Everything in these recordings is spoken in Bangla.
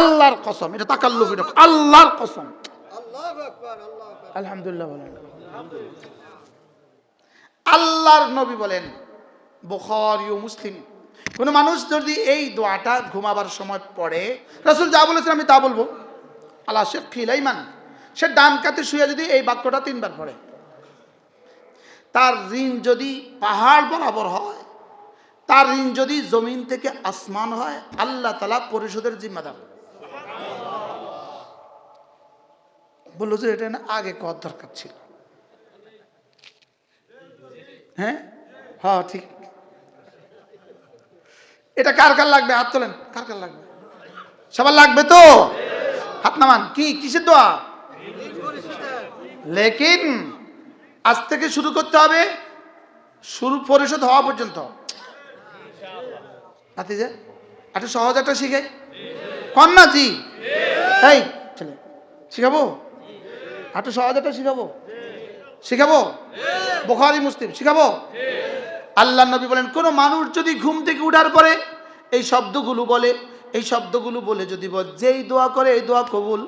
আল্লাহর কসম, এটা তাকাল্লুফ, এটা আল্লাহর কসম। আলহামদুলিল্লাহ বলেন। আল্লাহর নবী বলেন, বুখারী ও মুসলিম, কোন মানুষ যদি এই দোয়াটা ঘুমাবার সময় পড়ে, রাসূল যা বলেছেন আমি তা বলবো, আলা শিক্কিল আইমান, সে ডান কাতে শুয়ে যদি এই বাক্যটা 3 বার পড়ে, তার ঋণ যদি পাহাড় বরাবর হয়, তার ঋণ যদি জমিন থেকে আসমান হয়, আল্লাহ তাআলা পরিশোধের জিম্মাদার। বললো যে এটা না আগে কত দরকার ছিল। হ্যাঁ হ্যাঁ ঠিক। এটা কার কার লাগবে? হাত তোলেন। কার কার লাগবে? সবার লাগবে তো? হাত নামান। কি কিসের দোয়া? লেকিন আজ থেকে শুরু করতে হবে, শুরু পরিশোধ হওয়া পর্যন্ত। ভাতিজা একটা সহজ একটা শিখে কন্যা জি, এই চলে শিখাবো, একটা সহজ একটা শিখাবো, শিখাবো বুখারী মুসলিম শিখাবো। আল্লাহ নবী বলেন, কোন মানুষ যদি ঘুম থেকে উঠার পরে এই শব্দগুলো বলে, এই শব্দগুলো বলে যদি বল, যেই দোয়া করে এই দোয়া কবুল।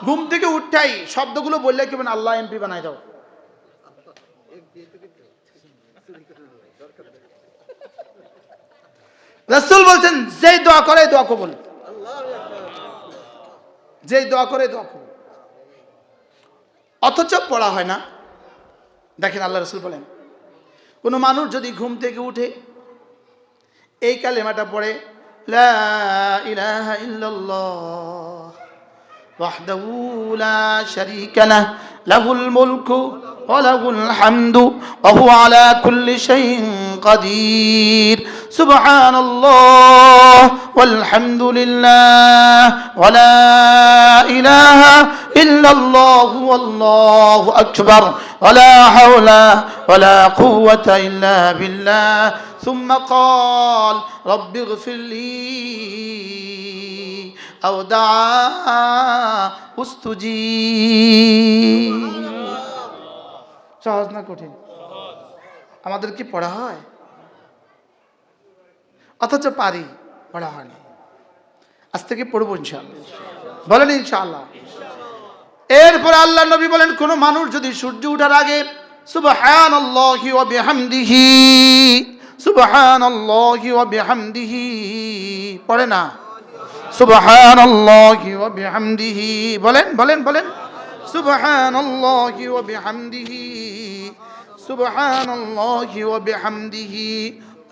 ঘুম থেকে উঠাই শব্দগুলো বললে কি বলেন, আল্লাহ এমপি বানাই দাও। রাসূল বলছেন, যেই দোয়া করে এই দোয়া কবুল, যেই দোয়া করে এই দোয়া কবুল। অথচ পড়া হয় না। দেখেন আল্লাহ রাসূল বলেন, কোন মানুষ যদি ঘুম থেকে উঠে এই কালেমাটা পড়ে, লা ইলাহা ইল্লাল্লাহ ওয়াহদাহু লা শারীকা লাহ, লাহুল মুলকু ওয়া লাহুল হামদু ওয়া হুয়া আলা কুল্লি শাইইন কাদির, সুবহানাল্লাহ ওয়াল হামদুলিল্লাহ ওয়া লা ইলাহা ইল্লাল্লাহু ওয়াল্লাহু আকবার ওয়া লা হাওলা ওয়া লা কুওয়াতা ইল্লা বিল্লাহ, ثم قال رب اغفر لي أو دعا استجيب। সহজ না কঠিন? আমাদের কি পড়া হয়? অথচ পারি, পড়া হয় না। আজ থেকে পড়বো ইনশাআল্লাহ, বলেন ইনশাআল্লাহ। এরপর আল্লাহ নবী বলেন, কোন মানুষ যদি সূর্য ওঠার আগে সুবহানাল্লাহি ওয়া বিহামদিহি, সুবহানাল্লাহি ওয়া বিহামদিহি পড়ে না, সুবহানাল্লাহি ওয়া বিহামদিহি বলেন বলেন বলেন, সুবহানাল্লাহি ওয়া বিহামদিহি, সুবহানাল্লাহি ওয়া বিহামদিহি।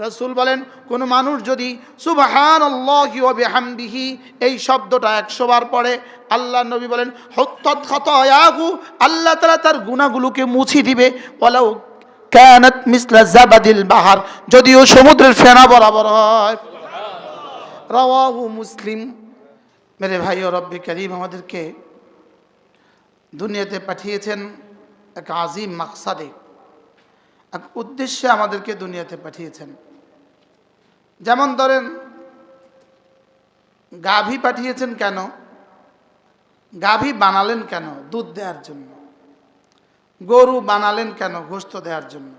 রাসূল বলেন, কোন মানুষ যদি সুবহানাল্লাহি ওয়া বিহামদিহি এই শব্দটা 100 বার পড়ে, আল্লাহ নবী বলেন, হুত্তাত খাতায়াহু, আল্লাহ তাআলা তার গুনাহগুলোকে মুছে দিবে, ওয়ালাউ কানাত মিসলা জাবাদিল বাহার, যদিও সমুদ্রের ফেনা বরাবর হয়। রাওয়াহু মুসলিম। মেরে ভাই ও রব্বে করিম আমাদেরকে দুনিয়াতে পাঠিয়েছেন এক আজিম মাকসাদে, এক উদ্দেশ্যে আমাদেরকে দুনিয়াতে পাঠিয়েছেন। যেমন ধরেন, গাভী পাঠিয়েছেন কেন? গাভী বানালেন কেন? দুধ দেওয়ার জন্য। গরু বানালেন কেন? গোশত দেওয়ার জন্য।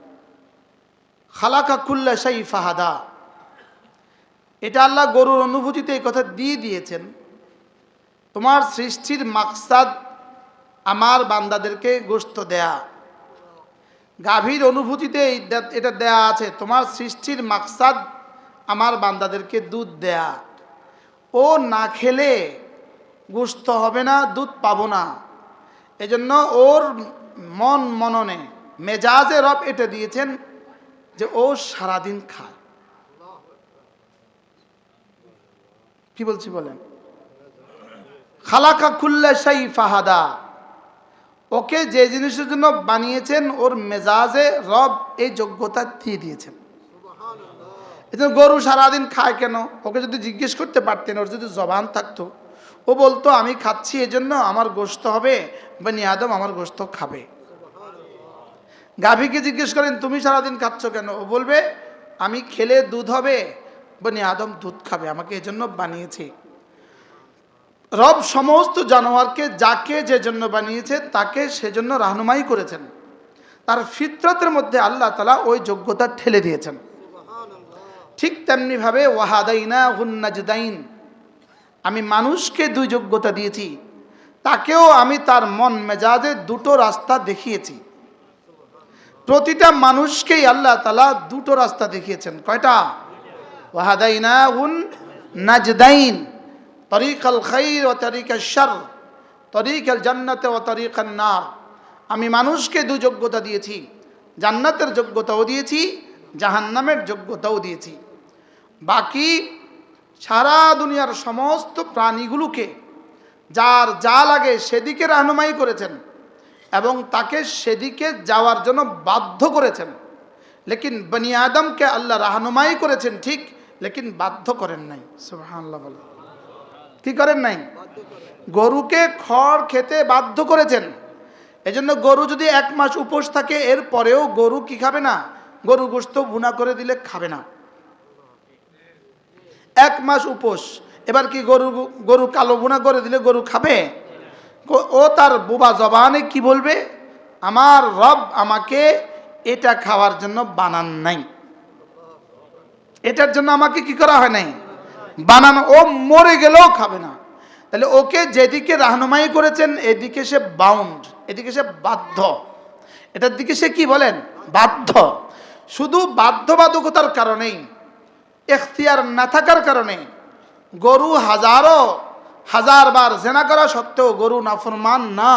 খালাকা কুল্লা শাই ফাহাদা, এটা আল্লাহ গরুর অনুভূতিতে এই কথা দিয়ে দিয়েছেন। তোমার সৃষ্টির মাকসাদ আমার বান্দাদেরকে গোশত দেয়া। গাভীর অনুভূতিতে এটা দেয়া আছে, তোমার সৃষ্টির মাকসাদ আমার বান্দাদেরকে দুধ দেয়া। ও না খেলে গোশত হবে না, দুধ পাবো না। এজন্য ওর মন মননে মেজাজে রব এটা দিয়েছেন যে ও সারাদিন খায়। কি বলছি বলেন? খালাকা কুল্লা শাই ফাহাদা, ওকে যে জিনিসের জন্য বানিয়েছেন ওর মেজাজে রব এই যোগ্যতা দিয়ে দিয়েছেন। এজন্য গরু সারাদিন খায় কেন? ওকে যদি জিজ্ঞেস করতে পারতেন, ওর যদি জবান থাকতো, ও বলতো আমি খাচ্ছি এজন্য আমার গোশত হবে, বনি আদম আমার গোশত খাবে। গাভীকে জিজ্ঞেস করেন তুমি সারাদিন খাচ্ছ কেন? ও বলবে আমি খেলে দুধ হবে, বনি আদম দুধ খাবে, আমাকে এজন্য বানিয়েছে। রব সমস্ত জানোয়ারকে যাকে যে জন্য বানিয়েছে তাকে সেজন্য রাহনুমাই করেছেন। তার ফিতরতের মধ্যে আল্লাহ তাআলা ওই যোগ্যতা ঠেলে দিয়েছেন। ঠিক তেমনি ভাবে ওয়াহাদাইনা হুন নাজদাইন, আমি মানুষকে দুই যোগ্যতা দিয়েছি, তাকেও আমি তার মন মেজাজে দুটো রাস্তা দেখিয়েছি। প্রতিটা মানুষকেই আল্লাহ তাআলা দুটো রাস্তা দেখিয়েছেন। কয়টা? ওয়াহাদাইনাহুন নাজদাইন, তরিকাল খাইর ওয়া তরিকাশ শার, তরিকাল জান্নাত ওয়া তরিকান নার। আমি মানুষকে দুই যোগ্যতা দিয়েছি, জান্নাতের যোগ্যতাও দিয়েছি, জাহান্নামের যোগ্যতাও দিয়েছি। বাকি সারা দুনিয়ার সমস্ত প্রাণীগুলোকে যার যা লাগে সেদিকে রাহনুমাই করেছেন এবং তাকে সেদিকে যাওয়ার জন্য বাধ্য করেছেন। লেকিন বনি আদমকে আল্লাহ রাহনুমাই করেছেন ঠিক, লেকিন বাধ্য করেন নাই। সুবহানাল্লাহ বলে। কি করেন নাই? গরুকে খড় খেতে বাধ্য করেছেন। এজন্য গরু যদি 1 মাস উপোস থাকে, এর পরেও গরু কি খাবে না? গরু গোশত ভুনা করে দিলে খাবে না। 1 মাস উপোস, এবার কি গরু কালো ভুনা করে দিলে গরু খাবে? ও তার বোবা জবানে কি বলবে? আমার রব আমাকে এটা খাওয়ার জন্য বানান নাই, এটার জন্য আমাকে কি করা হয় নাই, বানানো। ও মরে গেলেও খাবে না। তাহলে ওকে যেদিকে রাহনুমাই করেছেন এদিকে সে বাউন্ড, এদিকে সে বাধ্য, এটার দিকে সে কি বলেন? বাধ্য। শুধু বাধ্যবাধকতার কারণেই, এখতিয়ার না থাকার কারণে গরু হাজার বার জেনা করা সত্ত্বেও গরু নাফরমান না,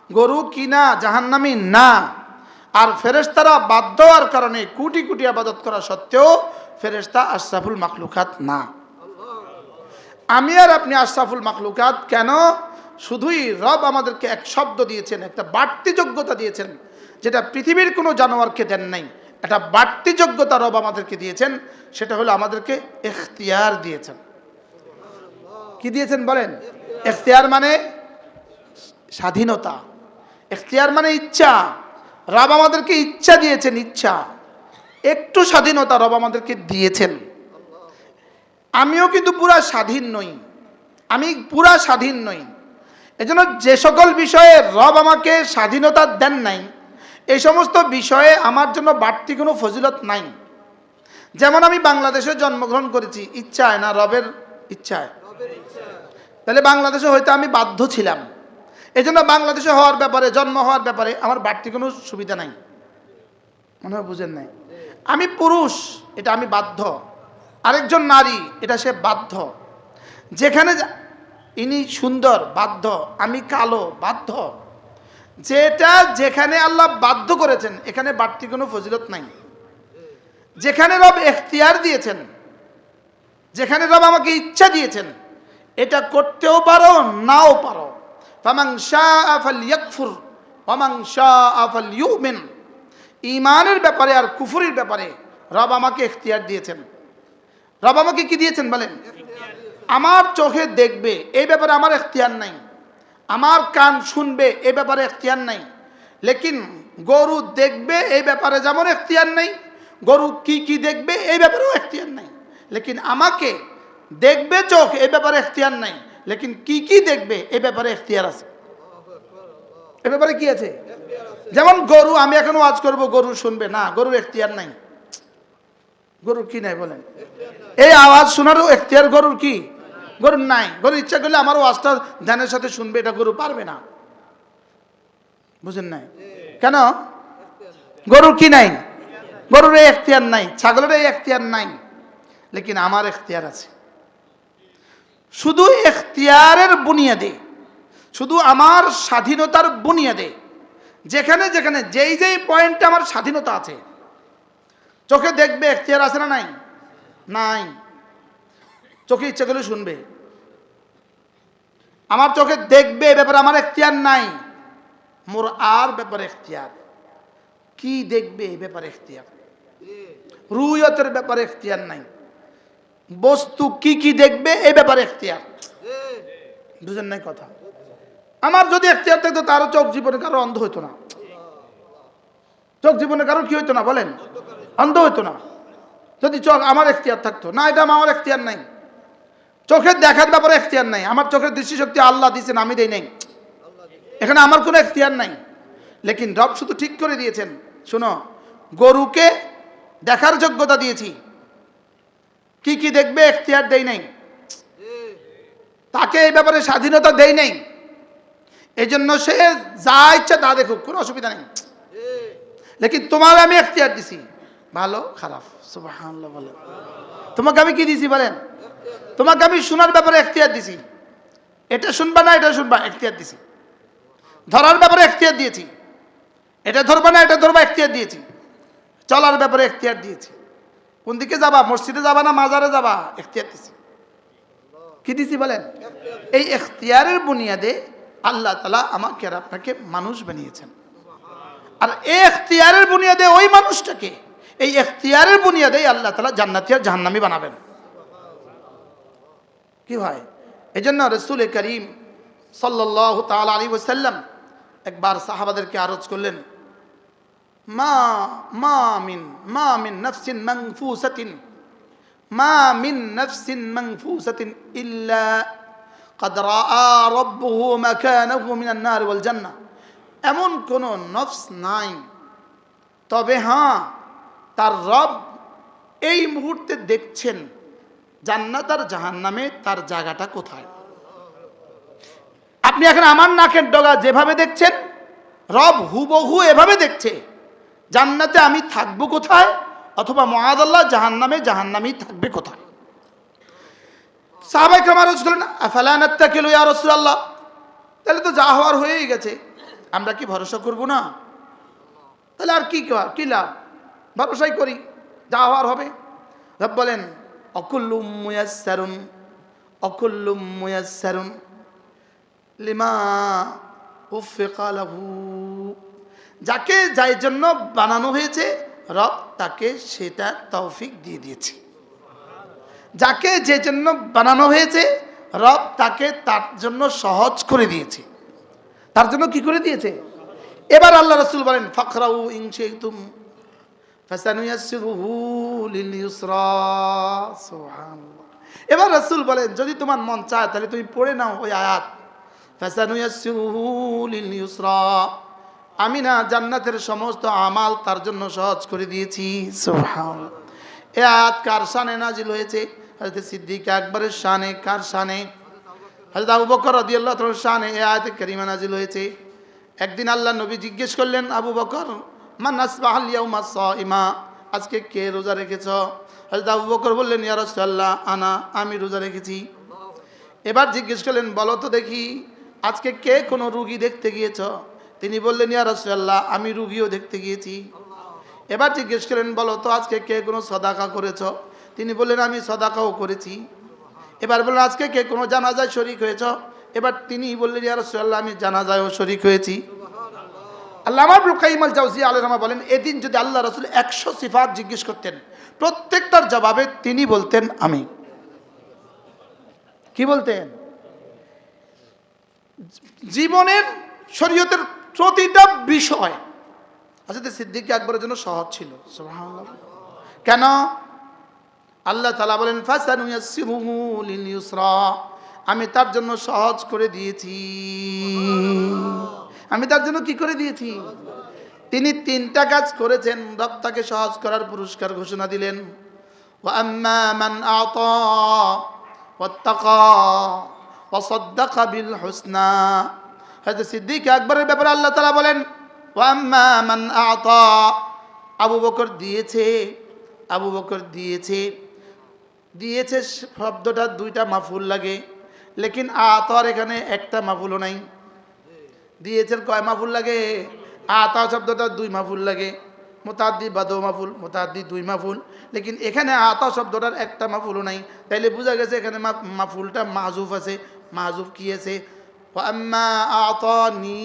গরু কিনা জাহান্নামী না। আর ফেরেশতারা বাধ্য হওয়ার কারণে কোটি কোটি ইবাদত করা সত্ত্বেও ফেরেশতা আশরাফুল মাখলুকাত না। আমি আর আপনি আশরাফুল মাখলুকাত কেন? শুধুই রব আমাদেরকে এক শব্দ দিয়েছেন, একটা বাড়তি যোগ্যতা দিয়েছেন, যেটা পৃথিবীর কোনো জানোয়ারকে দেন নাই। একটা বাড়তি যোগ্যতা রব আমাদেরকে দিয়েছেন, সেটা হলো আমাদেরকে ইখতিয়ার দিয়েছেন। কি দিয়েছেন বলেন? ইখতিয়ার মানে স্বাধীনতা, ইখতিয়ার মানে ইচ্ছা। রব আমাদেরকে ইচ্ছা দিয়েছেন, ইচ্ছা, একটু স্বাধীনতা রব আমাদেরকে দিয়েছেন। আমিও কিন্তু পুরা স্বাধীন নই, আমি পুরা স্বাধীন নই। এজন্য যে সকল বিষয়ে রব আমাকে স্বাধীনতা দেন নাই, এই সমস্ত বিষয়ে আমার জন্য বাড়তি কোনো ফজিলত নাই। যেমন আমি বাংলাদেশে জন্মগ্রহণ করেছি ইচ্ছায় না রবের ইচ্ছায়? তাহলে বাংলাদেশে হয়তো আমি বাধ্য ছিলাম। এজন্য বাংলাদেশে হওয়ার ব্যাপারে, জন্ম হওয়ার ব্যাপারে আমার বাড়তি কোনো সুবিধা নাই। মনে হয় বুঝেন নাই। আমি পুরুষ, এটা আমি বাধ্য। আরেকজন নারী, এটা সে বাধ্য। যেখানে ইনি সুন্দর, বাধ্য। আমি কালো, বাধ্য। যেটা যেখানে আল্লাহ বাধ্য করেছেন এখানে বাড়তি কোনো ফজিলত নাই। যেখানে রব ইখতিয়ার দিয়েছেন, যেখানে রব আমাকে ইচ্ছা দিয়েছেন, এটা করতেও পারো নাও পারো। ফামান শাআ ফালইয়াকফুর ওয়া মান শাআ ফালইউমিন। ঈমানের ব্যাপারে আর কুফরের ব্যাপারে রব আমাকে ইখতিয়ার দিয়েছেন। রব আমাকে কি দিয়েছেন বলেন? আমার চোখে দেখবে এই ব্যাপারে আমার ইখতিয়ার নাই, আমার কান শুনবে এই ব্যাপারে ইখতিয়ার নাই। লেকিন গরু দেখবে এই ব্যাপারে যেমন ইখতিয়ার নাই, গরু কি কি দেখবে এই ব্যাপারেও ইখতিয়ার নাই। লেকিন আমাকে দেখবে চোখ, এই ব্যাপারে ইখতিয়ার নাই, লেকিন কি কি দেখবে এই ব্যাপারে ইখতিয়ার আছে। এ ব্যাপারে কি আছে? যেমন গরু, আমি এখন ওয়াজ করব, গরু শুনবে না, গরুর ইখতিয়ার নাই। গরুর কি নাই বলেন? এই আওয়াজ শোনারও ইখতিয়ার গরুর কি? গরুর নাই। গরু ইচ্ছা করলে আমার ওয়াজটা ধ্যানের সাথে শুনবে, এটা গরু পারবে না। বুঝেন নাই কেন? গরুর কি নাই? গরুর এই ইখতিয়ার নাই, ছাগলের এই ইখতিয়ার নাই, লেকিন আমার ইখতিয়ার আছে। শুধু ইখতিয়ারের বুনিয়াদে, শুধু আমার স্বাধীনতার বুনিয়াদে, যেখানে যেখানে যেই যেই পয়েন্টে আমার স্বাধীনতা আছে, চোখে দেখবে ইখতিয়ার আছে না নাই? নাই। চোখে ইচ্ছা করলে শুনবে, আমার চোখে দেখবে এ ব্যাপারে আমার ইখতিয়ার নাই। মোর আর ব্যাপারে ইখতিয়ার, কি দেখবে এই ব্যাপারে ইখতিয়ার। রুয়তের ব্যাপারে ইখতিয়ার নাই, বস্তু কি কি দেখবে এই ব্যাপারে ইখতিয়ার। বুঝেন নাই কথা? আমার যদি ইখতিয়ার থাকতো তারও চোখ জীবনে কারো অন্ধ হইতো না। চোখ জীবনে কারো কি হইতো না বলেন? অন্ধ হইতো না। যদি চোখ আমার ইখতিয়ার থাকতো না, এটা আমার ইখতিয়ার নাই। চোখের দেখার ব্যাপারে ইখতিয়ার নাই, আমার চোখের দৃষ্টিশক্তি আল্লাহ দিয়েছেন, আমি দেই নাই, এখানে আমার কোনো ইখতিয়ার নাই। লেকিন রব শুধু ঠিক করে দিয়েছেন, শোনো, গরুকে দেখার যোগ্যতা দিয়েছি, কি কি দেখবে ইখতিয়ার দেই নাই। তাকে এই ব্যাপারে স্বাধীনতা দেই নাই, এই জন্য সে যা ইচ্ছা তা দেখুক, কোনো অসুবিধা নেই। লেকিন তোমার আমি এখতিয়ার দিছি, ভালো খারাপ। সুবহানাল্লাহ বলে, তোমাকে আমি কি দিছি বলেন? তোমাকে আমি শোনার ব্যাপারে এখতিয়ার দিছি, এটা শুনবা না এটা শুনবা, এখতিয়ার দিছি। ধরার ব্যাপারে এখতিয়ার দিয়েছি, এটা ধরবা না এটা ধরবা, এখতিয়ার দিয়েছি। চলার ব্যাপারে এখতিয়ার দিয়েছি, কোন দিকে যাবা, মসজিদে যাবা না মাজারে যাবা, এখতিয়ার দিছি। কি দিছি বলেন? এই এখতিয়ারের বুনিয়াদে আল্লাহ তাআলা আমাকে আর আপনাকে মানুষ বানিয়েছেন। আর এই এখতিয়ারের বুনিয়াদে ওই মানুষটাকে, এই এখতিয়ারের বুনিয়াদে আল্লাহ তাআলা জান্নাতি আর জাহান্নামী বানাবেন। কি হয়? এই জন্য রাসূল করিম সাল্লাল্লাহু তাআলা আলাইহি ওয়াসাল্লাম একবার সাহাবাদেরকে আরজ করলেন, মা মিন নাফসিন মানফুসাতিন, মা মিন নাফসিন মানফুসাতিন ইল্লা قد রাআ রাব্বুহু মাকানাহু মিনান নার ওয়াল জান্নাহ। এমন কোন নফস নাই, তবে হ্যাঁ তার রব এই মুহূর্তে দেখছেন জান্নাত আর জাহান্নামে তার জায়গাটা কোথায়। আপনি এখন আমার নাকের ডগা যেভাবে দেখছেন, রব হুবহু এভাবে দেখছে জান্নাতে আমি থাকবো কোথায়, অথবা মুআযাল্লাহ জাহান্নামে জাহান্নামী থাকবে কোথায়। সাহাবায়ে কেরাম আরজ করলেন, আফালা নাত্তাকিলু ইয়া রাসূলুল্লাহ, তাহলে তো যা হওয়ার হয়েই গেছে, আমরা কি ভরসা করব না? তাহলে আর কি লাভ, ভরসাই করি, যা হওয়ার হবে। রব বলেন, অকুল্লুম মুয়াসসারুন লিমা উফিকা লাহু, যাকে যাই জন্য বানানো হয়েছে রব তাকে সেটা তৌফিক দিয়ে দিয়েছে। যাকে যে জন্য বানানো হয়েছে রব তাকে তার জন্য সহজ করে দিয়েছে। তার জন্য কি করে দিয়েছে? এবার আল্লাহ রাসূল বলেন, ফাকরাউ ইন শি'তুম ফাসানুয়াসসিরুহু লিল ইউসরা। সুবহানাল্লাহ। এবার রাসূল বলেন, যদি তোমার মন চায় তাহলে তুমি পড়ে নাও ওই আয়াত, ফাসানুয়াসসিরুহু লিল ইউসরা, আমি না জান্নাতের সমস্ত আমাল তার জন্য সহজ করে দিয়েছি। সুবহানাল্লাহ। এই আয়াত কার শানে নাজিল হয়েছে? হযরত সিদ্দিক আকবরের শানে। কার শানে? হযরত আবু বকর রাদিয়াল্লাহু তাআলার শানে এই আয়াত কারিমা নাজিল হয়েছে। একদিন আল্লাহ নবী জিজ্ঞেস করলেন, আবু বকর, মান আসবাহাল ইয়াউমা সাইমা, আজকে কে রোজা রেখেছ? হযরত আবু বকর বললেন, ইয়া রাসূলুল্লাহ আনা, আমি রোজা রেখেছি। এবার জিজ্ঞেস করলেন, বলো তো দেখি আজকে কে কোনো রোগী দেখতে গিয়েছ? তিনি বললেন, ইয়া রাসূলুল্লাহ আমি রোগীও দেখতে গিয়েছি। এবার জিজ্ঞেস করলেন, বলো তো আজকে কে কোনো সাদাকা করেছ? তিনি বললেন, আমি সাদাকাও করেছি। এবার বললেন, আজকে কে কোনো জানাজায় শরীক হয়েছ? এবার তিনি বললেন, ইয়া রাসূলুল্লাহ আমি জানাজায়ও শরীক হয়েছি। আল্লামা ইবনুল কাইয়িম আল জাওজিয়া আলাইহিস রাহমাহ বলেন, এদিন যদি আল্লাহ রাসূল 100 সিফাত জিজ্ঞেস করতেন, প্রত্যেকটার জবাবে তিনি বলতেন আমি। কি বলতেন? জীবনের শরীয়তের প্রতিটা বিষয় হযরত সিদ্দিক আকবরের জন্য সহজ ছিল। সুবহানাল্লাহ। কেন? আল্লাহ তাআলা বলেন, ফাসানুয়াসসিরুহু লিল ইউসরা, আমি তার জন্য সহজ করে দিয়েছি। আমি তার জন্য কি করে দিয়েছি? তিনি 3টা কাজ করেছেন, রব তাকে সহজ করার পুরস্কার ঘোষণা দিলেন। ওয়া আম্মা মান আতা ওয়াত্তাকা ওয়া সাদ্দাকা বিল হুসনা। হযরত সিদ্দিক আকবরের ব্যাপারে আল্লাহ তাআলা বলেন, ওয়া আম্মা মান আতা, আবু বকর দিয়েছে, আবু বকর দিয়েছে। দিয়েছে শব্দটা 2টা মাফুল লাগে, লেকিন আতার এখানে একটা মাফুলও নাই। দিয়েছেন কয় মাফুল লাগে? আতা শব্দটা 2 মাফুল লাগে। মুতাআদ্দি বা 2 মাফুল, মুতাআদ্দি 2 মাফুল, লেকিন এখানে আতা শব্দটার একটা মাফুলও নাই। তাইলে বোঝা গেছে এখানে মাফুলটা মাহজুফ আছে। মাহজুফ কি আছে? ওয়া আম্মা আতানি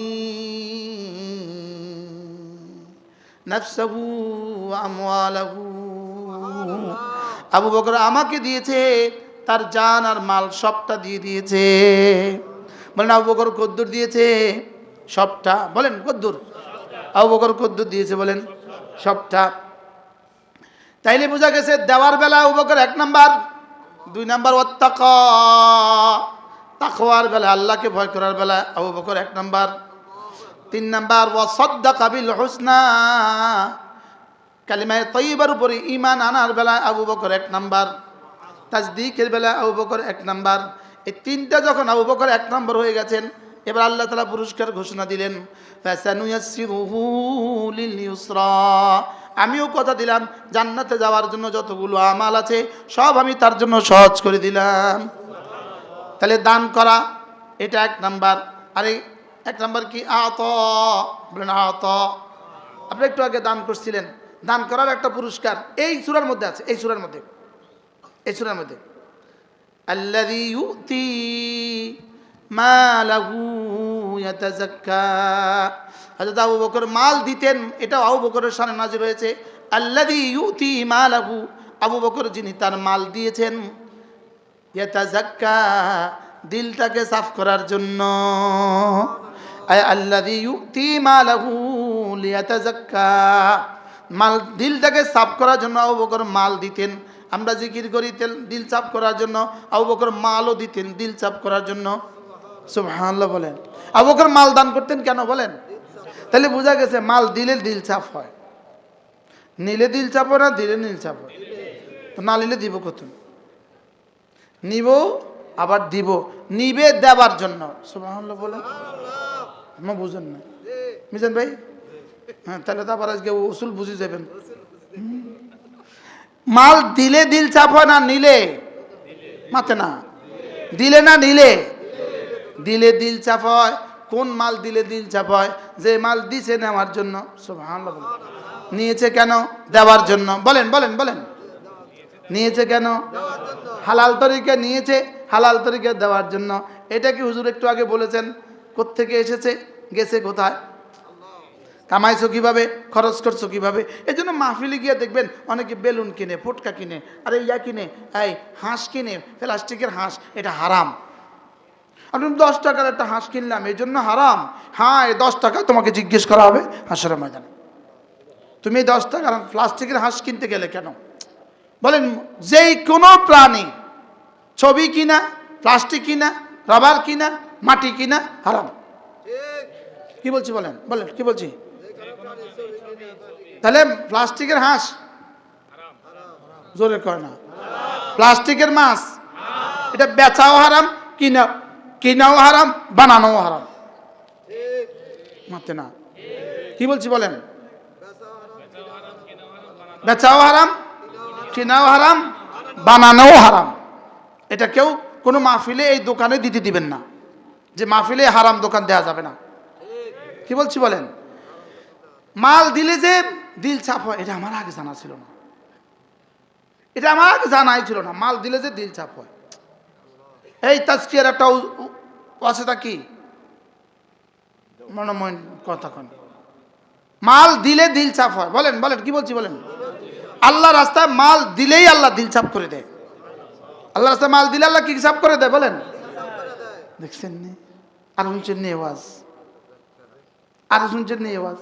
নাফসাহু ওয়া আমওয়ালাহু, আবু বকর আমাকে দিয়েছে, তার জান আর মাল সবটা দিয়ে দিয়েছে। বলেন আবু বকর কদ্দুর দিয়েছে? সবটা। বলেন কদ্দুর? আবু বকর কদ্দুর দিয়েছে? বলেন সবটা। তাইলে বোঝা গেছে দেওয়ার বেলা আবু বকর 1 নাম্বার, 2 নাম্বার ওয়াত্তাকা, তাকওয়ার বেলা আল্লাহকে ভয় করার বেলা আবু বকর 1 নাম্বার, 3 নাম্বার ওয়া সাদ্দাকা বিল হুসনা, কালিমায়ে তাইয়্যিবার উপরে ঈমান আনার বেলা আবু বকর 1 নাম্বার, তাসদীকের বেলা আবু বকর 1 নাম্বার। এই তিনটা যখন আবু বকর 1 নম্বর হয়ে গেছেন, এবার আল্লাহ তাআলা পুরস্কার ঘোষণা দিলেন, ফাসানুয়াসসিরুহু লিল ইউসরা। আমিও কথা দিলাম জান্নাতে যাওয়ার জন্য যতগুলো আমাল আছে সব আমি তার জন্য সহজ করে দিলাম। তাহলে দান করা এটা 1 নাম্বার। আরে 1 নাম্বার কি? আতা। বলেন আতা। আপনি একটু আগে দান করছিলেন, দান করার একটা পুরস্কার এই সূরার মধ্যে আছে। এই সূরার মধ্যে আল্লাযী ইউতি মালাহু ইয়াতাযাক্কা। হযরত আবু বকর মাল দিতেন, এটা আবু বকরের শানে নাযিল হয়েছে। আল্লাযী ইউতি মালাহু, আবু বকর যিনি তার মাল দিয়েছেন, ইয়াতাযাক্কা, দিলটাকে সাফ করার জন্য। আল্লাযী ইউতি মালাহু লিয়াতাযাক্কা, মাল দিলটাকে সাফ করার জন্য আবু বকর মাল দিতেন। আমরা জিকির করি দিল সাফ করার জন্য, আবু বকর মালও দিতেন দিল সাফ করার জন্য। সুবহানাল্লাহ বলেন। আবু বকর মাল দান করতেন কেন বলেন? তাহলে বোঝা গেছে মাল দিলে দিল সাফ হয়, নিলে দিল সাফ হয় না, দিলে নীল সাফ হয়। তো না নিলে দিব কত? নিব আবার দিব, নিবে দেওয়ার জন্য। সুবহানাল্লাহ বলেন। আমার বুঝেন না মিজান ভাই? হ্যাঁ, তাহলে তো আবার আজকে উসুল বুঝে যাবেন। মাল দিলে দিল চাপ হয় না নিলে? মাতে না, দিলে না নিলে? দিলে দিল চাপ হয়। কোন মাল দিলে দিল চাপ হয়? যে মাল দিছে নেওয়ার জন্য। সুবহানাল্লাহ বলেন। নিয়েছে কেন? দেওয়ার জন্য। বলেন বলেন বলেন। নিয়েছে কেন? হালাল তরিকা নিয়েছে, হালাল তরিকা দেওয়ার জন্য। এটা কি হুজুর একটু আগে বলেছেন? কোত্থেকে এসেছে, গেছে কোথায়, কামাইছো কিভাবে, খরচ করছো কিভাবে? এই জন্য মাহফিলে গিয়ে দেখবেন অনেকে বেলুন কিনে, ফুটকা কিনে, আরে ইয়া কিনে, এই হাঁস কিনে, প্লাস্টিকের হাঁস, এটা হারাম। আপনি 10 টাকার একটা হাঁস কিনলাম, এই জন্য হারাম? হ্যাঁ, এই 10 টাকা তোমাকে জিজ্ঞেস করা হবে হাঁসের ময়দানে, তুমি 10 টাকার প্লাস্টিকের হাঁস কিনতে গেলে কেন? বলেন, যেই কোনো প্রাণী, ছবি কিনা, প্লাস্টিক কিনা, রাবার কিনা, মাটি কিনা হারাম। কি বলছি বলেন বলেন, কি বলছি? তাহলে প্লাস্টিকের হাঁস জোরে কয় না, প্লাস্টিকের মাছ এটা বেচাও হারাম, কিনাও হারাম, বানানোও হারাম। মাতে না, কি বলছি বলেন? বেচাও হারাম, কিনাও হারাম, বানানোও হারাম। এটা কেউ কোনো মাহফিলে এই দোকানে দিতে দিবেন না, যে মাহফিলে হারাম দোকান দেওয়া যাবে না। কি বলছি বলেন? মাল দিলে যে দিল চাপ হয়, এটা আমার আগে জানা ছিল না, এটা আমার আগে জানাই ছিল না। মাল দিলে যে দিল চাপ হয়, এই তাজকিয়ার একটা ওয়াসিতা কি মনোময় কথা কন, মাল দিলে দিল চাপ হয়। বলেন বলেন, কি বলছি বলেন? আল্লাহ রাস্তায় মাল দিলেই আল্লাহ দিল চাপ করে দেয়। আল্লাহ রাস্তায় মাল দিলে আল্লাহ কি চাপ করে দেয় বলেন? দেখছেন নি? আর শুনছেন নি আওয়াজ? আর শুনছেন নি আওয়াজ?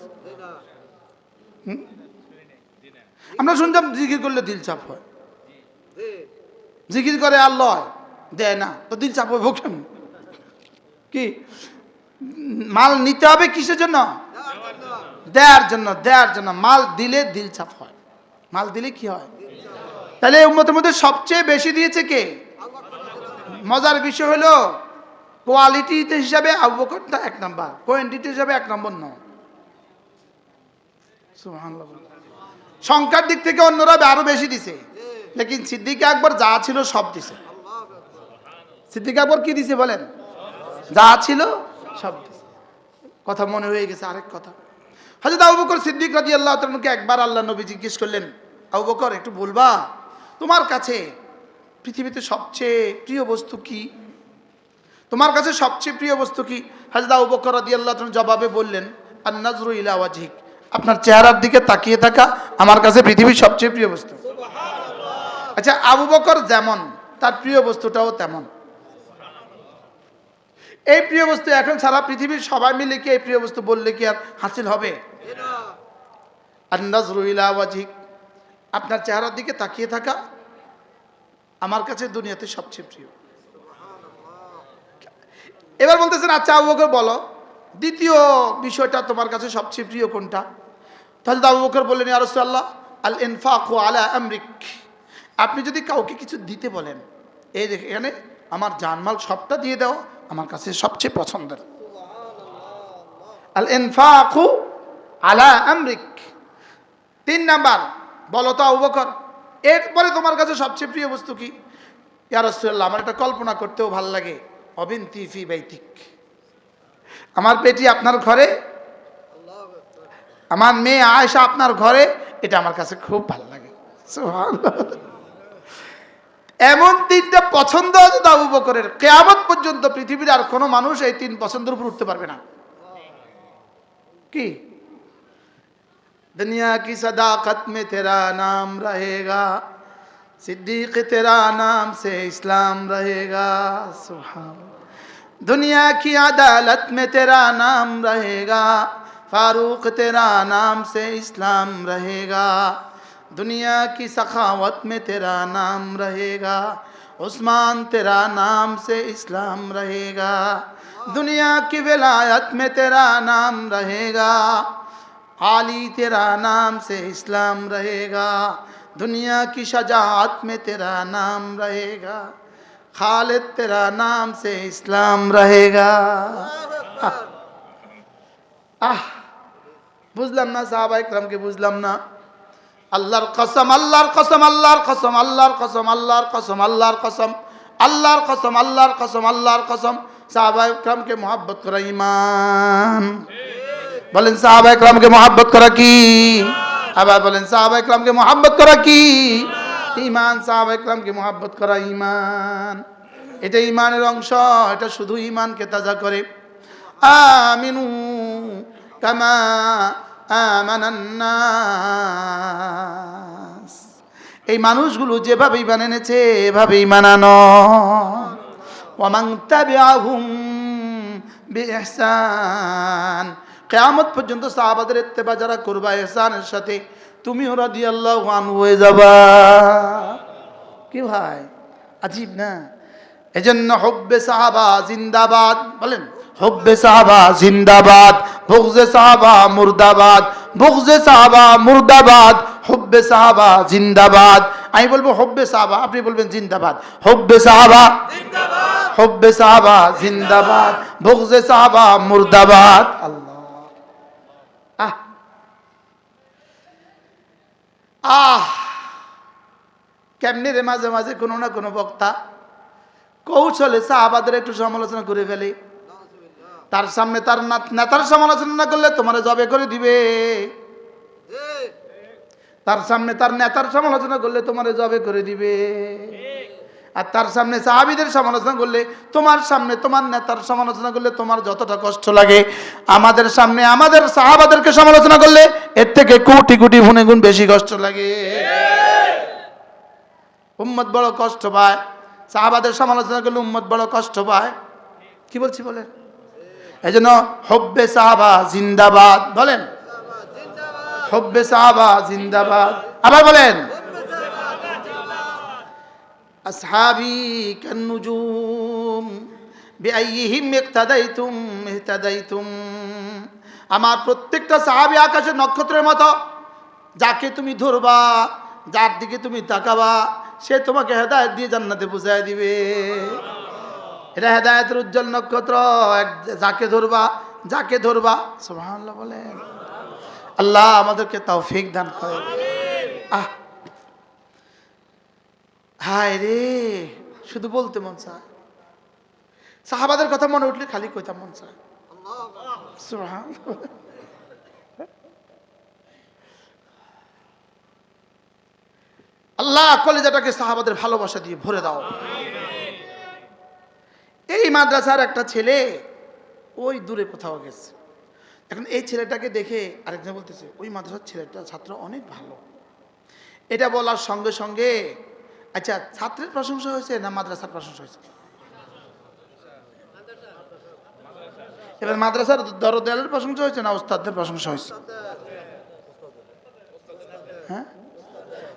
আমরা শুনতাম জিকির করলে দিল চাপ হয়, জিকির করে আল্লাহ দেয় না, তো দিল চাপ হবে কেন? কি মাল নিতে হবে কিসের জন্য? দেওয়ার জন্য। দেওয়ার জন্য মাল দিলে দিল চাপ হয়। মাল দিলে কি হয়? তাহলে উম্মতের মধ্যে সবচেয়ে বেশি দিয়েছে কে? মজার বিষয় হলো কোয়ালিটি হিসাবে আবু বকরটা 1 নাম্বার, কোয়ান্টিটি হিসাবে 1 নম্বর নয়। সুবহানাল্লাহ। সংখ্যার দিক থেকে অন্যরা আরো বেশি দিছে, লেকিন সিদ্দিক আকবর যা ছিল সব দিছে। সিদ্দিক আকবর কি দিছে বলেন? যা ছিল সব দিছে। কথা মনে হয়ে গেছে আরেক কথা। হযরত আবু বকর সিদ্দিক রাদিয়াল্লাহু তাআলাকে একবার আল্লাহ নবী জিজ্ঞেস করলেন, আবু বকর একটু বলবা তোমার কাছে পৃথিবীতে সবচেয়ে প্রিয় বস্তু কি? তোমার কাছে সবচেয়ে প্রিয় বস্তু কি? হযরত আবু বকর রাদিয়াল্লাহু তাআলা জবাবে বললেন, আন-নাজরু ইলা ওয়াজহিক, আপনার চেহারার দিকে তাকিয়ে থাকা আমার কাছে পৃথিবীর সবচেয়ে প্রিয় বস্তু। আচ্ছা, আবু বকর যেমন তার প্রিয় বস্তুটাও তেমন। এই প্রিয় বস্তু এখন সারা পৃথিবীর সবাই মিলে কি এই প্রিয় বস্তু বললে কি আর হাসিল হবে? আন-নাজরু ইলা ওয়াজহিক, আপনার চেহারার দিকে তাকিয়ে থাকা আমার কাছে দুনিয়াতে সবচেয়ে প্রিয়। এবার বলতেছেন, আচ্ছা আবু বকর বলো দ্বিতীয় বিষয়টা তোমার কাছে সবচেয়ে প্রিয় কোনটা? তাহলে আবু বকর বললেন, ইয়া রাসূলুল্লাহ আল ইনফাকু আলা আমরিক, আপনি যদি কাউকে কিছু দিতে বলেন, এই এখানে আমার জানমাল সবটা দিয়ে দাও, আমার কাছে সবচেয়ে পছন্দের। আল ইনফাকু আলা আমরিক। 3 নাম্বার, বলো তো আবু বকর, এরপরে তোমার কাছে সবচেয়ে প্রিয় বস্তু কি? ইয়া রাসূলুল্লাহ, আমার এটা কল্পনা করতেও ভাল লাগে। অবিনতি ফি বাইতিক, আমার বেটি আপনার ঘরে, আমার মেয়ে আয়েশা আপনার ঘরে, এটা আমার কাছে খুব ভালো লাগে। সুবহানাল্লাহ। এমন 3টা পছন্দ আছে আবু বকরের, কিয়ামত পর্যন্ত পৃথিবীর আর কোনো মানুষ এই 3 পছন্দের উপর উঠতে পারবে না। কি? दुनिया की सदाकत में तेरा नाम रहेगा, सिद्दीक तेरा नाम से इस्लाम रहेगा। सुभान। दुनिया की अदालत में तेरा नाम रहेगा, फारूक तेरा नाम से इस्लाम रहेगा। दुनिया की सखावत में तेरा नाम रहेगा, उस्मान तेरा नाम से इस्लाम रहेगा। दुनिया की विलायत में तेरा नाम रहेगा, आली तेरा नाम से इस्लाम रहेगा। दुनिया की शजाअत में तेरा नाम रहेगा, खालिद तेरा नाम से इस्लाम रहेगा। বুঝলাম না সাহাবায়ে কেরামকে, বুঝলাম না। আল্লাহর কসম, আল্লাহর কসম, আল্লাহর কসম, আল্লাহর কসম, আল্লাহর কসম, আল্লাহর কসম, আল্লাহর কসম, আল্লাহর কসম, আল্লাহর কসম। সাহাবায়ে কেরামকে মহব্বত করা ঈমান। বলেন সাহাবায়ে কেরামকে মহব্বত করা কি? আবার বলেন সাহাবায়ে কেরামকে মহব্বত করা কি? ঈমান। সাহাবায়ে কেরামকে মহব্বত করা ঈমান। এটা ঈমানের অংশ, এটা শুধু ঈমানকে তাজা করে। আমিনু কামা আমানান নাস। এই মানুষগুলো যেভাবে ঈমান এনেছে এভাবে ঈমান আনো। ওয়া মান তাবিআহুম বিইহসান। কিয়ামত পর্যন্ত সাহাবাদের ইত্তেবা যারা করবা ইহসানের সাথে, তুমিও রাদিয়াল্লাহু আনহু হয়ে যাবা। কি ভাই, আজীব না? এজন্য হুব্বে সাহাবা জিন্দাবাদ। বলেন হুব্বে সাহাবা জিন্দাবাদ, বুগজে সাহাবা মুর্দাবাদ, বুগজে সাহাবা মুর্দাবাদ, হুব্বে সাহাবা জিন্দাবাদ। আমি বলবো হুব্বে সাহাবা, আপনি বলবেন জিন্দাবাদ। হুব্বে সাহাবা জিন্দাবাদ, হুব্বে সাহাবা জিন্দাবাদ, বুগজে সাহাবা মুর্দাবাদ। আল্লাহ। কেমনি রে, মাঝে মাঝে কোনো না কোনো বক্তা কৌশলে সাহাবাদের একটু সমালোচনা করে ফেলে। তার সামনে তার নেতার সমালোচনা না করলে তোমার জবে করে দিবে। তার সামনে তার নেতার সমালোচনা করলে তোমার জবে করে দিবে। আর তার সামনে সাহাবীদের সমালোচনা করলে, তোমার সামনে তোমার নেতার সমালোচনা করলে তোমার যতটা কষ্ট লাগে, আমাদের সামনে আমাদের সাহাবাদেরকে সমালোচনা করলে এর থেকে কোটি কোটি গুণে গুণ বেশি কষ্ট লাগে। উম্মত বড় কষ্ট পায়, সাহাবাদের সমালোচনা করলে উম্মত বড় কষ্ট পায়। কি বলছি বলেন? এই জন্য হুব্বে সাহাবা জিন্দাবাদ। বলেন হুব্বে সাহাবা জিন্দাবাদ। আবার বলেন আসহাবি কান্নুজুম বিআইহিম ইক্তাদাইতুম ইহতাদাইতুম। আমার প্রত্যেকটা সাহাবী আকাশের নক্ষত্রের মতো, যাকে তুমি ধরবা, যার দিকে তুমি তাকাবা, সে তোমাকে হেদায়েত দিয়ে জান্নাতে পৌঁছায় দিবে। এটা হেদায়েতের উজ্জ্বল নক্ষত্র। যাকে ধরবা, যাকে ধরবা। সুবহানাল্লাহ বলেন। আল্লাহ আমাদেরকে তৌফিক দান করেন। হায় রে, শুধু বলতে মন চায়, সাহাবাদের কথা মনে উঠলে খালি কইতাম মন চায়। সুবহানাল্লাহ। আল্লাহ কলিজাটাকে সাহাবাদের ভালোবাসা দিয়ে ভরে দাও। এই মাদ্রাসার একটা ছেলে ওই দূরে কোথাও গেছে, এখন এই ছেলেটাকে দেখে আরেকজন বলতেছে ওই মাদ্রাসার ছেলেটা ছাত্র অনেক ভালো। এটা বলার সঙ্গে সঙ্গে, আচ্ছা ছাত্রের প্রশংসা হয়েছে না মাদ্রাসার প্রশংসা হয়েছে? এবার মাদ্রাসার দরদেয়ালের প্রশংসা হয়েছে না ওস্তাদদের প্রশংসা হয়েছে? হ্যাঁ,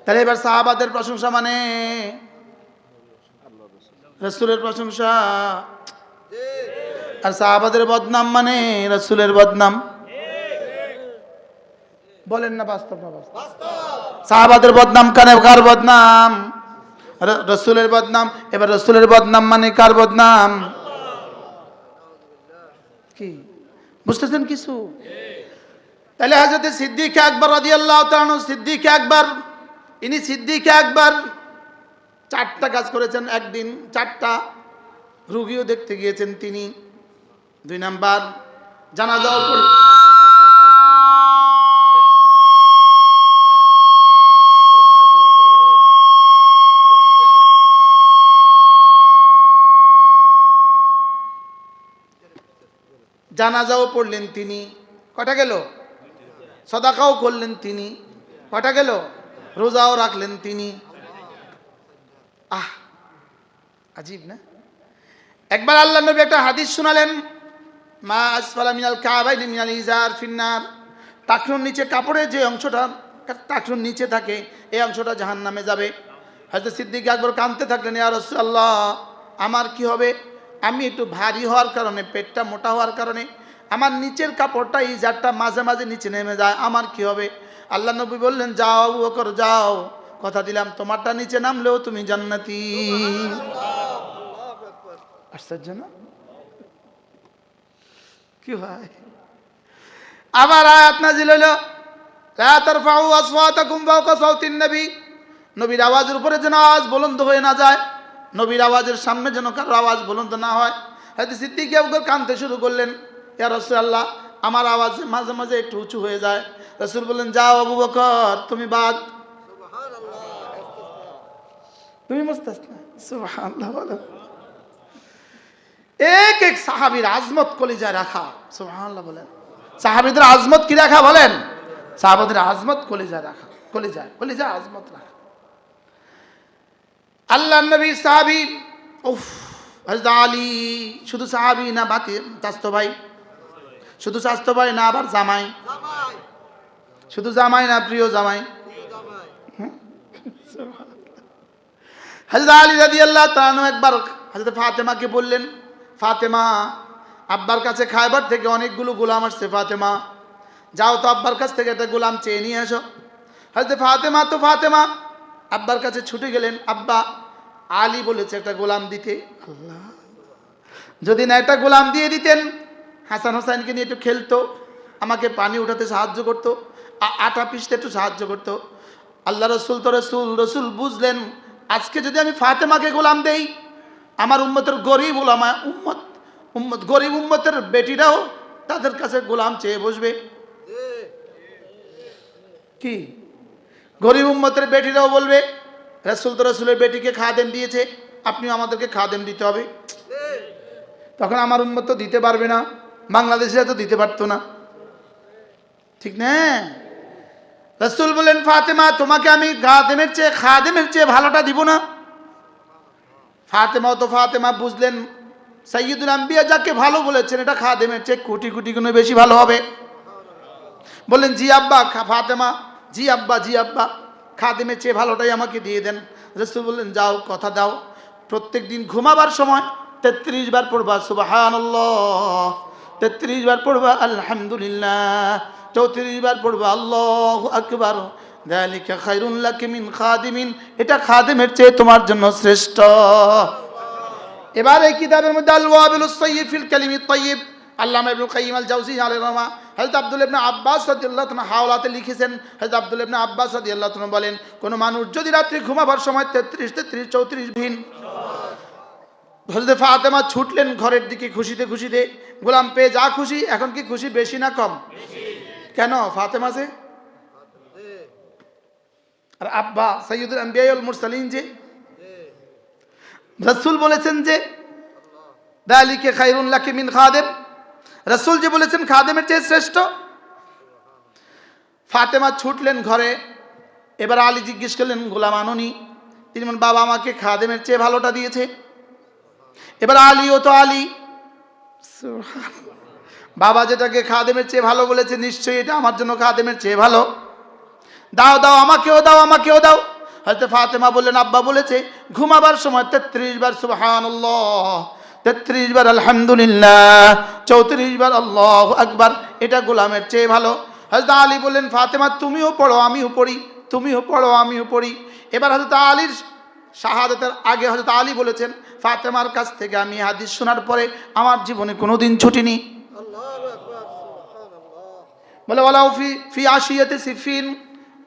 তাহলে এবার সাহাবাদের প্রশংসা মানে রাসূলের প্রশংসা, আর সাহাবাদের বদনাম মানে রাসূলের বদনাম। বলেন না বাস্তব না বাস্তব? সাহাবাদের বদনাম কার বদনাম? রসুলের বদনাম। এবার রসুলের বদনাম মানে কার বদনাম? কি বুঝতেছেন কিছু? তাহলে হযরত সিদ্দিক আকবর রাদিয়াল্লাহু তাআলা আনহু, সিদ্দিক আকবর, ইনি সিদ্দিক আকবর 4টা কাজ করেছেন একদিন, 4টা রুগীও দেখতে গিয়েছেন তিনি। 2 নাম্বার, জানাজাও পড়লেন। জানাজাও পড়লেন তিনি, কটা গেল? সাদাকাও করলেন তিনি, কটা গেল? রোজাও রাখলেন তিনি। আজীব না? একবার আল্লাহ নবী একটা হাদিস শোনালেন, মা আসফালা মিনাল কাবাইনি মিনাল ইজার ফিন্নার। টাকনুর নিচে, কাপড়ের যে অংশটা টাকনুর নিচে থাকে, এই অংশটা জাহান্নামে যাবে। হযরত সিদ্দিক আকবর কাঁদতে থাকলেন, ইয়া রাসূলুল্লাহ, আমার কি হবে? আমি একটু ভারী হওয়ার কারণে, পেটটা মোটা হওয়ার কারণে আমার নিচের কাপড়টা, ইজারটা মাঝে মাঝে নিচে নেমে যায়, আমার কি হবে? আল্লাহ নবী বললেন, যাও আবু বকর যাও, কথা দিলাম তোমারটা নিচে নামলেও তুমি জান্নাতি। আশ্চর্য না? কি হয়? আবার আয়াত নাযিল হলো, লা তারফাউ আসওয়াতাকুম ফাওকা সাওতিন নবী। নবীর আওয়াজের উপরে যেন আওয়াজ বুলন্দ হয়ে না যায়, নবীর আওয়াজের সামনে যেন কারো আওয়াজ বুলন্দ না হয়। হয়তো সিদ্দিক আকবর কাঁদতে শুরু করলেন, ইয়া রাসূলুল্লাহ, আমার আওয়াজ মাঝে মাঝে একটু উঁচু হয়ে যায়। রাসূল বললেন, যাও আবু বকর, তুমি বাদ। তুমি মুস্তাসনা। সুবহানাল্লাহ বলো। এক এক সাহাবীর আজমত কলিজায় রাখা। সুবহানাল্লাহ বলেন। সাহাবীদের আজমত কি রাখা বলেন? সাহাবাদের আজমত কলিজায় রাখা, কলিজায় আজমত রাখা। আল্লাহ নবী সাহাবী, উফ, হযরত আলী শুধু সাহাবী না, বাতি চাচতো ভাই, শুধু চাচতো ভাই না, আবার জামাই, শুধু জামাই না, প্রিয় জামাই। হযরত আলী রাদিয়াল্লাহু তাআলা আনহু একবার হযরত ফাতেমাকে বললেন, ফাতেমা, আব্বার কাছে খায়বার থেকে অনেকগুলো গোলাম আসছে, ফাতেমা যাও তো আব্বার কাছ থেকে একটা গোলাম চেয়ে নিয়ে এসো। হযরত ফাতেমা আব্বার কাছে ছুটে গেলেন, আব্বা, আলী বলেছে একটা গোলাম দিতে। আল্লাহ, যদি না একটা গোলাম দিয়ে দিতেন, হাসান হোসেনকে নিয়ে একটু খেলতো, আমাকে পানি উঠাতে সাহায্য করতো, আটা পিষতে একটু সাহায্য করতো। আল্লাহ রসুল তো রসুল বুঝলেন, আজকে যদি আমি ফাতেমাকে গোলাম দেই, আমার উম্মতের গরিব ওলামা গরিব উম্মতের বেটিরাও তাদের কাছে গোলাম চেয়ে বসবে। কি গরিব উম্মতের বেটিরাও বলবে, রসুল তো রসুলের বেটিকে খাদেম দিয়েছে, আপনিও আমাদেরকে খাদেম দিতে হবে। তখন আমার উম্মত তো দিতে পারবে না, বাংলাদেশিরা তো দিতে পারতো না, ঠিক না? রসুল বলেন, ফাতেমা, তোমাকে আমি খাদেমের চেয়ে ভালোটা দিব না? ফাতেমা বুঝলেন, সাইয়্যিদুল আম্বিয়া যাকে ভালো বলেছেন, এটা খাদেমের চেয়ে কোটি কোটি গুণে বেশি ভালো হবে। বললেন, জি আব্বা। ফাতেমা, জি আব্বা, খাদেমের চেয়ে ভালোটাই আমাকে দিয়ে দেন। রাসূল বললেন, যাও, কথা দাও, প্রত্যেক দিন ঘুমাবার সময় 33 বার পড়বা সুবহানাল্লাহ, 33 বার পড়বা আলহামদুলিল্লাহ, 34 বার পড়বা আল্লাহু আকবার, যালিকা খায়রুন লাকি মিন খাদিমিন, এটা খাদেমের চেয়ে তোমার জন্য শ্রেষ্ঠ। এবার এই কিতাবের মধ্যে আল ওয়াবিলুস সাইয়্যিব ফিল কালিমিত তাইয়্যিব, আল্লামা ইবনুল কাইয়িম আল জাওজি আলাইহির রহমা, হযরত আব্দুল্লাহ ইবনে আব্বাস রাদিয়াল্লাহু তাআলা হাওলাতে লিখেছেন, হযরত আব্দুল্লাহ ইবনে আব্বাস রাদিয়াল্লাহু তাআলা বলেন, কোন মানুষ যদি রাত্রি ঘুমাবার সময় 33 34 ভিন। হযরত ফাতেমা ছুটলেন ঘরের দিকে খুশিতে খুশিতে, গোলাম পেয়ে যা খুশি। এখন কি খুশি বেশি না কম? কেন? ফাতেমা যে, আর আব্বা সাইয়্যিদুল আম্বিয়া ওয়াল মুরসালিন যে। রাসূল বলেছেন যে যালিকা খায়রুন লাকি মিন খাদেম, রাসূল যে বলেছেন খাদেমের চেয়ে শ্রেষ্ঠ। ফাতেমা ছুটলেন ঘরে। এবার আলী জিজ্ঞেস করলেন, গোলাম আনুনি? তিনি বলেন, বাবা আমাকে খাদেমের চেয়ে ভালোটা দিয়েছে। এবার আলীও তো আলী, বাবা যেটাকে খাদেমের চেয়ে ভালো বলেছে, নিশ্চয়ই এটা আমার জন্য খাদেমের চেয়ে ভালো। দাও দাও, আমাকেও দাও। হযরত ফাতেমা বললেন, আব্বা বলেছে ঘুমাবার সময় 33 বার সুবহানাল্লাহ, 33 বার আলহামদুলিল্লাহ, 34 বার আল্লাহু আকবার, এটা গোলামের চেয়ে ভালো। হযরত আলী বললেন, ফাতেমা তুমিও পড়ো আমিও পড়ি, তুমিও পড়ো আমিও পড়ি। এবার হযরত আলীর শাহাদাতের আগে হযরত আলী বলেছেন, ফাতেমার কাছ থেকে আমি হাদিস শোনার পরে আমার জীবনে কোনোদিন ছুটিনি। বলে ওয়ালাউ ফি আশিয়াতি সিফিন,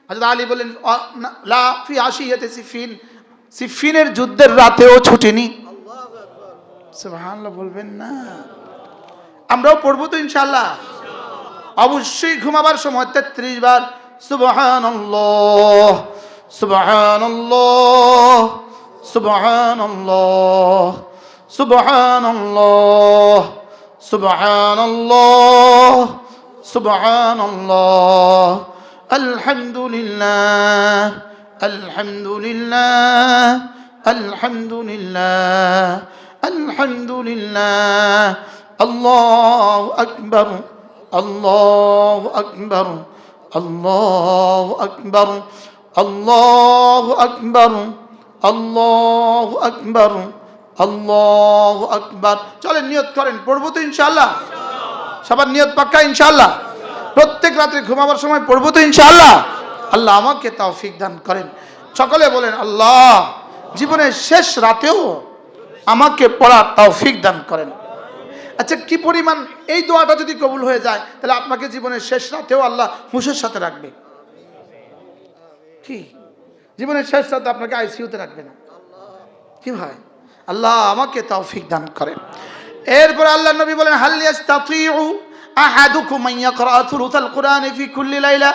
হযরত আলী বলেন লা ফি আশিয়াতি সিফিন, সিফিনের যুদ্ধের রাতেও ছুটিনি। সুবহানাল্লাহ বলবেন না? আমরাও পড়বো তো ইনশাআল্লাহ। অবশ্যই ঘুমাবার সময় 33 বার সুবহানাল্লাহ সুবহানাল্লাহ সুবহানাল্লাহ সুবহানাল্লাহ সুবহানাল্লাহ সুবহানাল্লাহ আলহামদুলিল্লাহ আলহামদুলিল্লাহ আলহামদুলিল্লাহ আলহামদুলিল্লাহ আল্লাহু আকবার আল্লাহু আকবার আল্লাহু আকবার আল্লাহু আকবার আল্লাহু আকবার আল্লাহু আকবার। চলেন নিয়ত করেন, পড়বো তো ইনশাআল্লাহ। সবার নিয়ত পাক্কা ইনশাআল্লাহ। প্রত্যেক রাতে ঘুমাবার সময় পড়বো তো ইনশাআল্লাহ। আল্লাহ আমাকে তৌফিক দান করেন। সকলে বলেন আল্লাহ জীবনের শেষ রাতেও আমাকে পড়ার তৌফিক দান করেন। আচ্ছা, কি পরিমাণ এই দোয়াটা যদি কবুল হয়ে যায় তাহলে আপনাকে জীবনের শেষ রাতেও আল্লাহ হুঁশের সাথে রাখবে। কি জীবনের শেষ রাতে আপনাকে আইসিইউতে রাখবে না? কি ভাই, আল্লাহ আমাকে তৌফিক দান করেন। এরপর আল্লাহ নবী বলেন, হাল ইয়াস্তাতিউ আহাদুকুম আন ইয়াকরা থুলুসাল কুরআনি ফি কুল্লি লাইলা,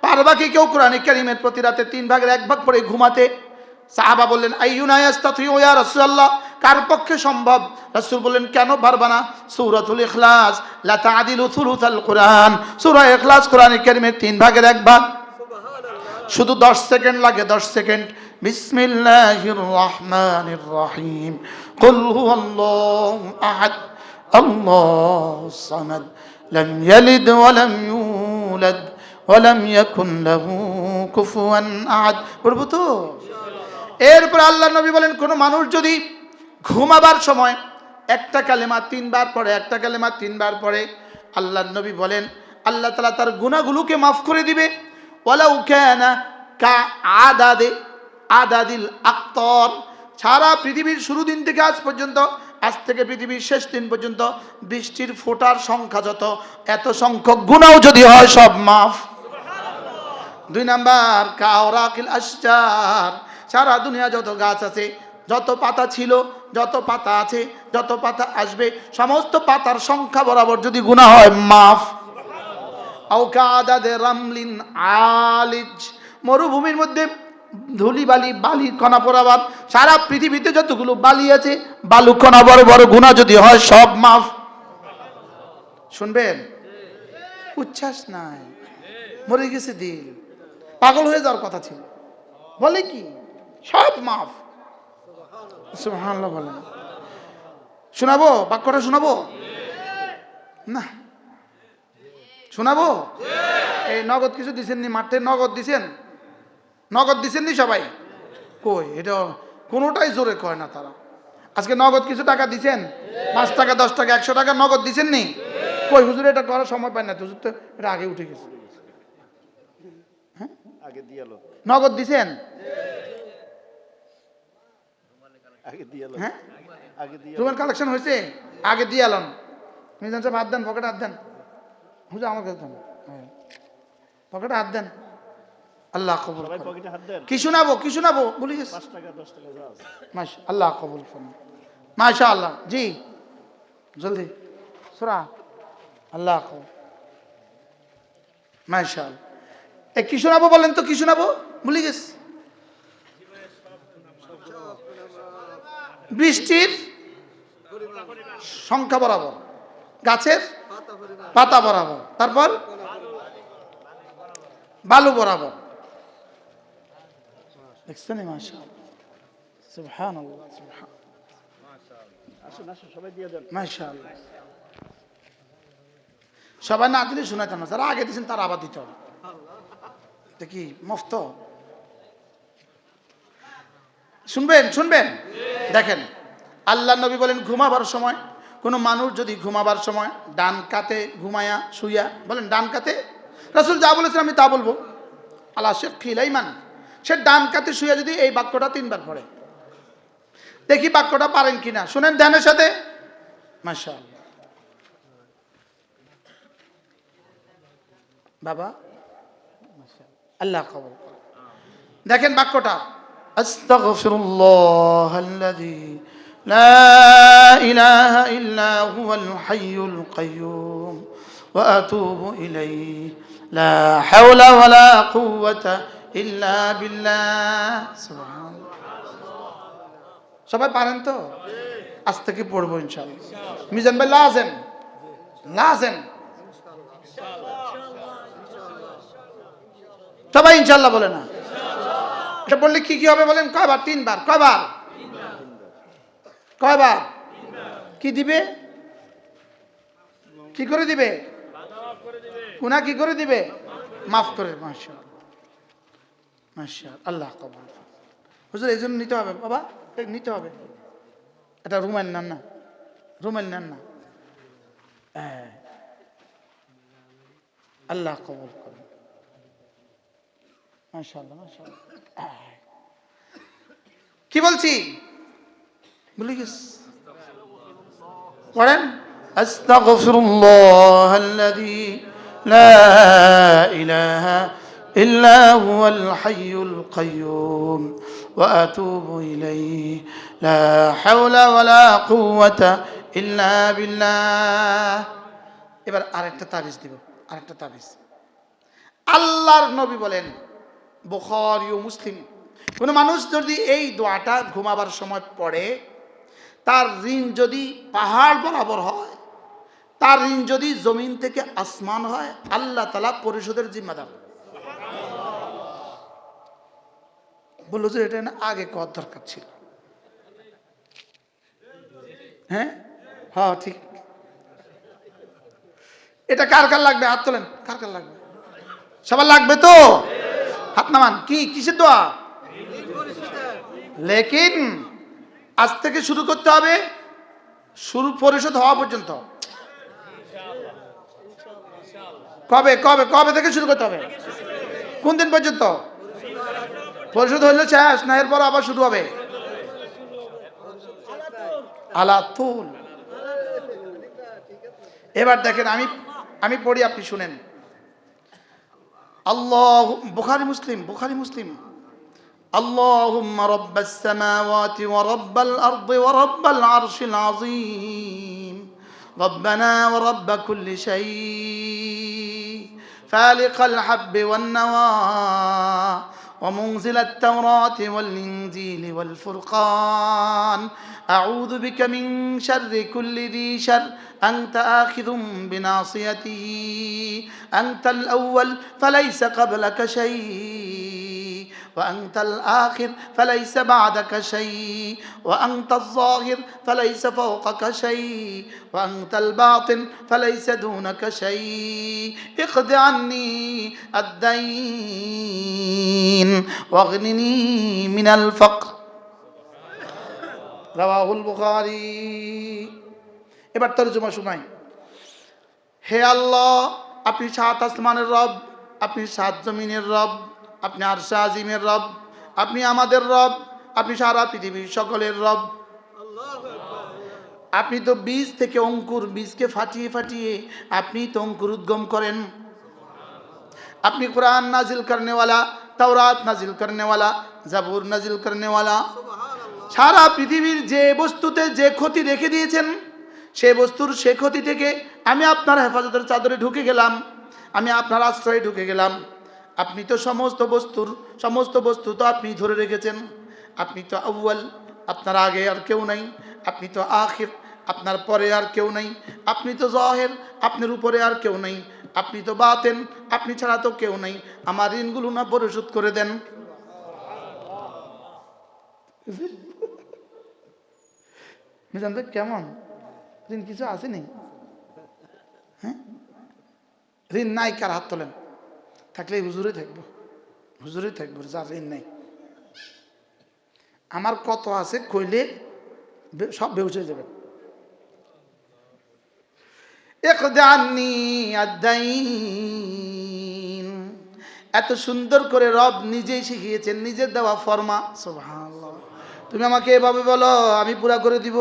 পারবা কি কেউ কোরআন কারীমের প্রতি রাতে 3 ভাগের 1 ভাগ পড়ে ঘুমাতে? সাহাবা বললেন, আইয়ুনা ইয়াস্তাতিউ ইয়া রাসূলুল্লাহ, কার পক্ষে সম্ভব? রাসূল বললেন, কেন পারবা না? সূরাতুল ইখলাস লা তা'দিলু থুলুসাল কুরআন, সূরা ইখলাস কোরআন কারীমের 3 ভাগের 1 ভাগ। শুধু 10 সেকেন্ড লাগে, 10 সেকেন্ড। বিসমিল্লাহির রহমানির রহিম, কুল হুয়াল্লাহু আহাদ আল্লাহুস সামাদ লাম ইয়ালিদ ওয়া লাম ইউলাদ ওয়া লাম ইয়াকুন লাহু কুফুয়ান আহাদ। পড়বো তো? এরপর আল্লাহ নবী বলেন, কোন মানুষ যদি ঘুমাবার সময় একটা কালেমা 3 বার পড়ে, একটা কালেমা 3 বার পড়ে, আল্লাহ নবী বলেন আল্লাহ তাআলা তার গুনাহগুলোকে মাফ করে দিবে। ওয়ালাউ কানা কা আদাদিল আক্তার, সারা পৃথিবীর শুরু দিন থেকে আজ পর্যন্ত, আজ থেকে পৃথিবীর শেষ দিন পর্যন্ত বৃষ্টির ফোঁটার সংখ্যা যত, এত সংখ্যক গুনাহ যদি হয় সব মাফ। 2 নাম্বার কাওরাকিল আশজার, সারা দুনিয়া যত গাছ আছে, যত পাতা ছিল, যত পাতা আছে, যত পাতা আসবে, সমস্ত পাতার সংখ্যা বরাবর যদি গুনাহ হয় মাফ। আও কাদাদে রামলিন আলিজ, মরুভূমির মধ্যে ধুলি বালি বালি কণা পড়াবার, সারা পৃথিবীতে যতগুলো বালি আছে বালু কণা বড় বড় গুনাহ যদি হয় সব মাফ। শুনবেন? উচ্ছ্বাস নাই, মরে গেছে দিল, পাগল হয়ে যাওয়ার কথা ছিল, বলে কি সব মাফ। সুবহানাল্লাহ বলেন। শোনাবো? বাক্যটা শোনাবো না? শোনাবো? এই নগদ কিছু দিছেন নি? মাঠে নগদ দিছেন? নগদ দিছেন নি সবাই? কই, এটা কোনোটাই জোরে কয় না তারা। আজকে নগদ কিছু টাকা দিছেন? 5 টাকা 10 টাকা 100 টাকা নগদ দিছেন নি? কই হুজুর এটা করার সময় পায় না, হুজুর তো এটা আগে উঠে গেছে। হ্যাঁ, আগে দিয়ালো। নগদ দিছেন? আগে দিয়ালো। হ্যাঁ, আগে দিয়ালো। রুমাল কালেকশন হয়েছে? আগে দিয়ালন। মিজান সাহেব হাত দেন, পকেটে হাত দেন। হুজুর আমার কাছে দেন, পকেটে হাত দেন। আল্লাহ কবুল করুন। কি শোনাবো? কি শোনাবো? বলি 5 টাকা 10 টাকা যা আছে। মাশাআল্লাহ, আল্লাহ কবুল করুন। মাশাআল্লাহ। জি জলদি সূরা আল্লাহ কবুল। মাশাআল্লাহ। কি শোনাবো বলেন তো? কি শোনাবো? ভুলে গেছি। বৃষ্টির সংখ্যা বরাবর, গাছের পাতা বরাবর, তারপর বালু বরাবর। দেখছেন? মাশাআল্লাহ, সুবহানাল্লাহ, মাশাআল্লাহ। সবাই না দিলে শোনাইতাম না, যারা আগে দিয়েছেন তারা আবার দিতে হবে। এটা কি মুফত? শুনবেন? শুনবেন? দেখেন, আল্লাহ নবী বলেন ঘুমাবার সময়, কোনো মানুষ যদি ঘুমাবার সময় ডান কাতে ঘুমায়া শুইয়া, বলেন ডান কাতে, রাসূল যা বলেছেন আমি তা বলবো, আলা শিক্কিল আইমান, সে ডান কাতে শুইয়া যদি এই বাক্যটা 3 বার পড়ে, দেখি বাক্যটা পারেন কিনা, শুনেন ধ্যানের সাথে। মাশাআল্লাহ। বাবা আল্লাহ কবুল করুন। দেখেন বাক্যটা, আস্তাগফিরুল্লাহাল্লাযী লা ইলাহা ইল্লা হুয়াল হাইয়ুল কাইয়্যুম ওয়া আতুবু ইলাইহি লা হাওলা ওয়ালা কুওয়াতা ইল্লা বিল্লাহ। সুবহানাল্লাহ। সবাই পারেন তো? আজ থেকে পড়বো ইনশাআল্লাহ। মিজান ভাই লাজেম লাজেম সবাই ইনশাআল্লাহ বলে না? এটা বললে কি কি হবে বলেন? কয়বার? 3 বার। কয়বার? কয়বার? কি দিবে? কি করে দিবে? গুনাহ কি করে দিবে? মাফ করে। মাশাআল্লাহ মাশাআল্লাহ, আল্লাহ কবুল। হুজুর এই জন্য নিতে হবে বাবা, নিতে হবে। এটা রুমাল নেন না, রুমাল নেন না। আল্লাহ কবুল করুন। মাশাআল্লাহ মাশাআল্লাহ। কি বলছি ভুলে গেছি, পড়েন। আস্তাগফিরুল্লাহাল্লাযী লা ইলাহা ইল্লা হুয়াল হাইয়ুল কাইয়্যুম ওয়া আতুবু ইলাইহি লা হাওলা ওয়ালা কুওয়াতা ইল্লা বিল্লাহ। এবার আরেকটা তাবিজ দিব, আরেকটা তাবিজ। আল্লাহর নবী বলেন, বুখারী ও মুসলিম, কোন মানুষ যদি এই দোয়াটা ঘুমাবার সময় পড়ে, তার ঋণ যদি পাহাড় বরাবর হয়, তার ঋণ যদি জমিন থেকে আসমান হয়, আল্লাহ তাআলা পরিশোধের জিম্মাদার। বললো যে এটা না আগে কর দরকার ছিল। হ্যাঁ হ্যাঁ ঠিক। এটা কার কার লাগবে? হাত তোলেন। কার কার লাগবে? সবার লাগবে তো? হাত নামান। কি কিসের দোয়া? লেকিন আজ থেকে শুরু করতে হবে, শুরু পরিশোধ হওয়া পর্যন্ত। কবে কবে কবে থেকে শুরু করতে হবে? কোন দিন পর্যন্ত? পরিশোধ হইলে শেষ না, এরপর আবার শুরু হবে? আলাতুল। এবার দেখেন, আমি পড়ি, আপনি শুনেন। আল্লাহ, বুখারী মুসলিম, বুখারী মুসলিম। আল্লাহুম্মা রাব্বাস সামাওয়াতি ওয়া রাব্বাল আরদি ওয়া রাব্বাল আরশিল আযীম রব্বানা ওয়া রাব্ব কুল্লি শাই ফালিকাল হাব্বি ওয়ান নাওয়া ومنزل التوراة والإنجيل والفرقان أعوذ بك من شر كل ذي شر أنت آخذ بناصيته أنت الأول فليس قبلك شيء وأنت الآخر فليس بعدك شيء وأنت الظاهر فليس فوقك شيء وأنت الباطن فليس دونك شيء اقض عني الدين واغنني من الفقر রাওয়াহুল বুখারী। এবার তরজমা শুনাই। হে আল্লাহ, আপনি 7 আসমানের রব, আপনি 7 জমিনের রব, আপনি আরশে আজিমের রব, আপনি আমাদের রব, আপনি সারা পৃথিবীর সকলের রব। আপনি তো বীজ থেকে অঙ্কুর, বীজকে ফাটিয়ে ফাটিয়ে আপনি তো অঙ্কুর উদ্গম করেন। আপনি কুরআন নাজিল করনেওয়ালা, তাওরাত নাজিল করনেওয়ালা, জাবুর নাজিল করনেওয়ালা। সারা পৃথিবীর যে বস্তুতে যে ক্ষতি রেখে দিয়েছেন, সে বস্তুর সে ক্ষতি থেকে আমি আপনার হেফাজতের চাদরে ঢুকে গেলাম, আমি আপনার আশ্রয়ে ঢুকে গেলাম। আপনি তো সমস্ত বস্তু তো আপনি ধরে রেখেছেন। আপনি তো আউয়াল, আপনার আগে আর কেউ নাই। আপনি তো আখির, আপনার পরে আর কেউ নাই। আপনি তো জাহির, আপনার উপরে আর কেউ নাই। আপনি তো বাতেন, আপনি ছাড়া তো কেউ নাই। আমার ঋণগুলো না পরিশোধ করে দেন। মিজান ভাই কেমন? ঋণ কিছু আসেনি? হ্যাঁ, ঋণ নাই কার? হাত তোলেন। থাকলে হুজুরে থাকবো, হুজুরে থাকবো, যার ঋণ নাই। আমার কত আছে কইলে সব বেউস হয়ে যাবে। এত সুন্দর করে রব নিজেই শিখিয়েছেন, নিজের দেওয়া ফরমা। সুবহানাল্লাহ। তুমি আমাকে এভাবে বলো, আমি পুরা করে দিব।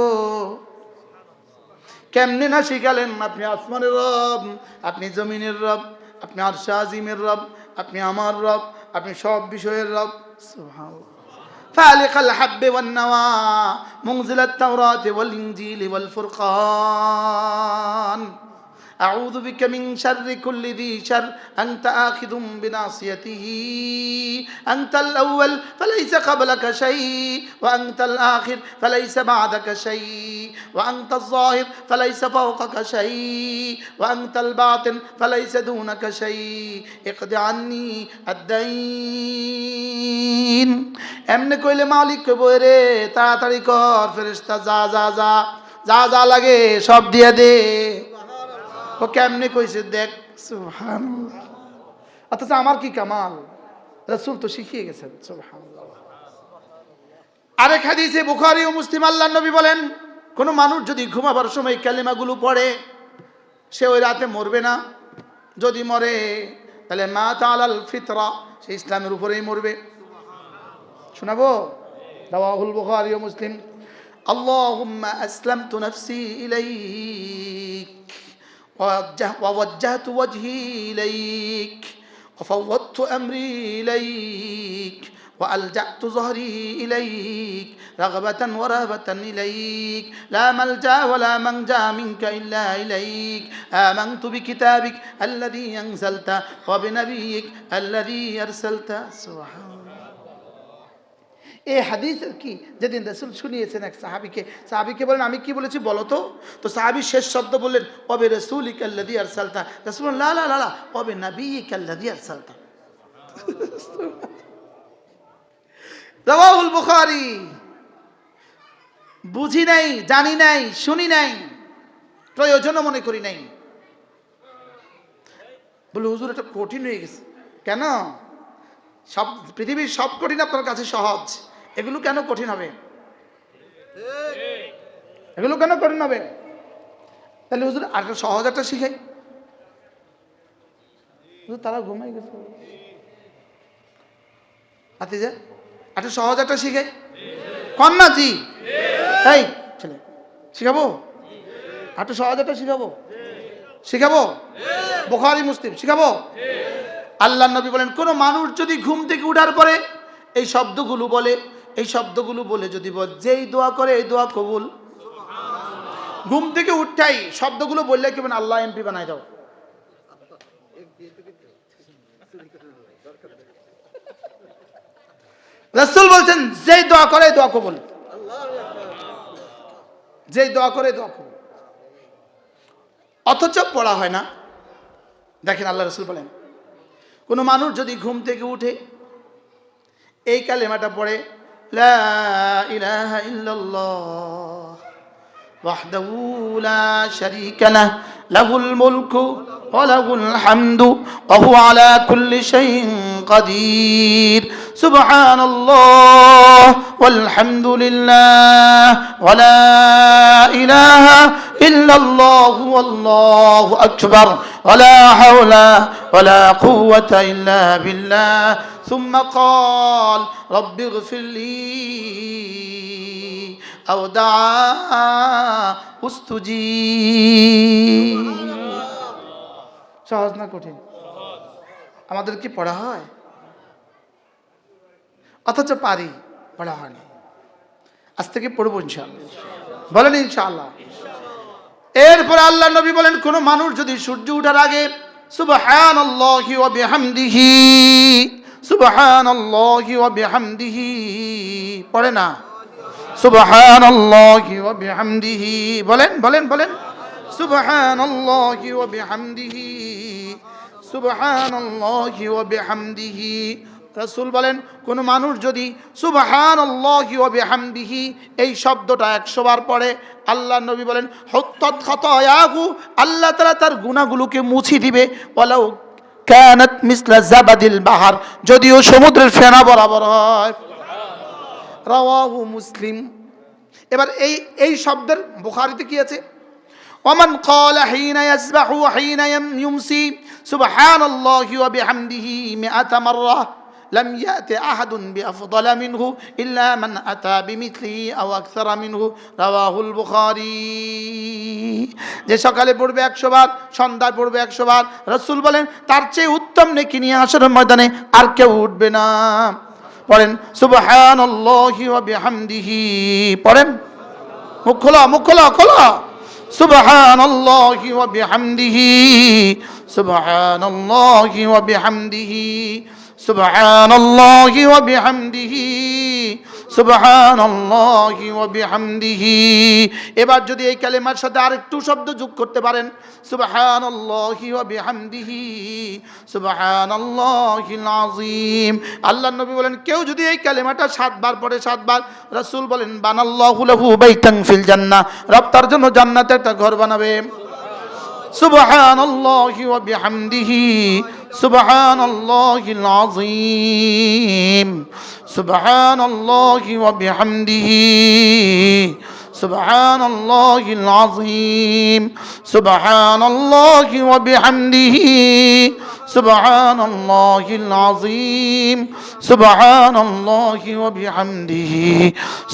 কেমনে না শিখালেন, আপনি আসমানের রব, আপনি জমিনের রব, আপনি আরশে আজিমের রব, আপনি আমার রব, আপনি সব বিষয়ের রব। সুবহানাল্লাহ। فالق الحب والنوى منزل التوراة والإنجيل والفرقان أعوذ بك من شر كل ذي شر أنت آخذ بناصيته أنت الأول فليس قبلك شيء وأنت الآخر فليس بعدك شيء وأنت الظاهر فليس فوقك شيء وأنت الباطن فليس دونك شيء اقض عني الدين এমনি কইলে মালিক কইব রে তাড়াতাড়ি কর ফেরেশতা যা যা যা যা যা লাগে সব দিয়ে দে। ও কেমনে কইছে দেখ। সুবহানাল্লাহ। অথচ আমার কি কামাল, রাসূল তো শিখিয়ে গেছেন। সুবহানাল্লাহ। আরেক হাদিসে বুখারী ও মুসলিম আল্লাহর নবী বলেন, কোন মানুষ যদি ঘুমাবার সময় কালিমাগুলো পড়ে সে ওই রাতে মরবে না। যদি মরে তাহলে মা তাআলাল ফিতরা, সে ইসলামের উপরেই মরবে। শোনাবো? রাওয়াহুল বুখারী ও মুসলিম। আল্লাহুম্মা আসলামতু নাফসি ইলাইক ووجهت وجهي إليك وفوضت أمري إليك وألجأت ظهري إليك رغبة ورهبة إليك لا ملجأ ولا منجا منك إلا إليك آمنت بكتابك الذي أنزلت وبنبيك الذي أرسلت سبحان الله। এই হাদিসের কি যেদিন রাসূল শুনিয়েছেন এক সাহাবীকে বলেন আমি কি বলেছি বলো তো। তো সাহাবী শেষ শব্দ বললেন ওবে রাসূলিকা আল্লাযী আরসালতা। রাসূল লা লা লা লা ওবে নবিয়িকা আল্লাযী আরসালতা। রাওয়াহুল বুখারী। বুঝি নাই, জানি নাই, শুনি নাই, প্রয়োজনও মনে করি নাই। বলে হুজুর এটা কঠিন হয়ে গেছে কেন? সব পৃথিবীর সব কঠিন আপনার কাছে সহজ, এগুলো কেন কঠিন হবে? এগুলো কেন কঠিন হবে? তাহলে হুজুর আর সহজ একটা শিখাই। তারা ঘুমাই গেছে আতিজা, একটা সহজ একটা শিখাই। কন্যা জি এই ছেলে শিখাবো, একটা সহজ একটা শিখাবো। শিখাবো? বুখারী মুসলিম শিখাবো। আল্লাহর নবী বলেন কোন মানুষ যদি ঘুম থেকে উঠার পরে এই শব্দগুলো বলে, এই শব্দগুলো বলে যদি বল যেই দোয়া করে এই দোয়া কবুল। ঘুম থেকে উঠাই শব্দগুলো বললে কি মানে আল্লাহ এমপি বানাই দাও। রাসূল বলছেন যেই দোয়া করে দোয়া কবুল, যেই দোয়া করে দোয়া কবুল। অথচ পড়া হয় না। দেখেন আল্লাহ রাসূল বলেন কোন মানুষ যদি ঘুম থেকে উঠে এই কালেমাটা পড়ে লা ইলাহা ইল্লাল্লাহ ওয়াহদাহু লা শারীকা লাহু লাহুল মুলকু ওয়া লাহুল হামদু ওয়া হুয়া আলা কুল্লি শাইইন কাদির সুবহানাল্লাহ ওয়াল হামদুলিল্লাহ ওয়া লা ইলাহা ইল্লাল্লাহু আল্লাহু আকবার ওয়া লা হাওলা ওয়া লা কুওয়াতা ইল্লা বিল্লাহ ثم قال رب اغفر لي أو دعا استجيب। সহজ না কঠিন? আমাদের কি পড়া হয়? অথচ পারি, পড়া হয় না। আজ থেকে পড়বো ইনশাআল্লাহ। বলেন ইনশাআল্লাহ। এরপর আল্লাহ নবী বলেন কোন মানুষ যদি সূর্য ওঠার আগে সুবহানাল্লাহি ওয়া বিহামদিহি সুবহানাল্লাহি ওয়া বিহামদিহি পড়ে না? সুবহানাল্লাহি ওয়া বিহামদিহি বলেন বলেন বলেন সুবহানাল্লাহি ওয়া বিহামদিহি সুবহানাল্লাহি ওয়া বিহামদিহি। রাসূল বলেন কোন মানুষ যদি সুবহানাল্লাহি ওয়া বিহামদিহি এই শব্দটা 100 বার পড়ে আল্লাহ নবী বলেন হুত্তাত খাতায়াহু, আল্লাহ তাআলা তার গুনাহগুলোকে মুছে দিবে। ওয়ালাউ কানাত মিসলা জাবাদিল বাহার, যদিও সমুদ্রের ফেনা বরাবর হয়। রাওয়াহু মুসলিম। এবার এই শব্দের বুখারীতে কি আছে? ওমান ক্বালা হিনা ইয়াসবাহু ওয়া হিনা ইউমসি সুবহানাল্লাহি ওয়া বিহামদিহি মিআতা মাররা। লাম ইয়াতি আহাদুন বিআফদালা মিনহু ইল্লা মান আতা বিমিথলিহি আও আকসারা মিনহু রাওয়াহুল বুখারী। যে সকালে পড়বে 100 বার, সন্ধ্যায় পড়বে 100 বার, রাসূল বলেন তার চেয়ে উত্তম নেকি নিয়ে হাশরের ময়দানে আর কেউ উঠবে না। পড়েন সুবহানাল্লাহি ওয়া বিহামদিহি, পড়েন, মুখ খোলা, মুখ খোলা, খোলা। সুবহানাল্লাহি ওয়া বিহামদিহি, সুবহানাল্লাহি ওয়া বিহামদিহি, সুবহানাল্লাহি ওয়া বিহামদিহি, সুবহানাল্লাহি ওয়া বিহামদিহি। এবার যদি এই কালেমার সাথে আরেকটু শব্দ যোগ করতে পারেন, সুবহানাল্লাহি ওয়া বিহামদিহি, সুবহানাল্লাহিল আযীম। আল্লাহর নবী বলেন কেউ যদি এই কালেমাটা 7 বার পড়ে, 7 বার, রাসূল বলেন বানাল্লাহু লাহু বাইতান ফিল জান্নাহ, রব তার জন্য জান্নাতে একটা ঘর বানাবে। সুবহানাল্লাহি ওয়া বিহামদিহি, সুবহানাল্লাহিল আযীম, সুবহানাল্লাহি ওয়া বিহামদিহি, সুবহানাল্লাহিল আযীম, সুবহানাল্লাহি ওয়া বিহামদিহি, সুবহানাল্লাহিল আযীম, সুবহানাল্লাহি ওয়া বিহামদিহি,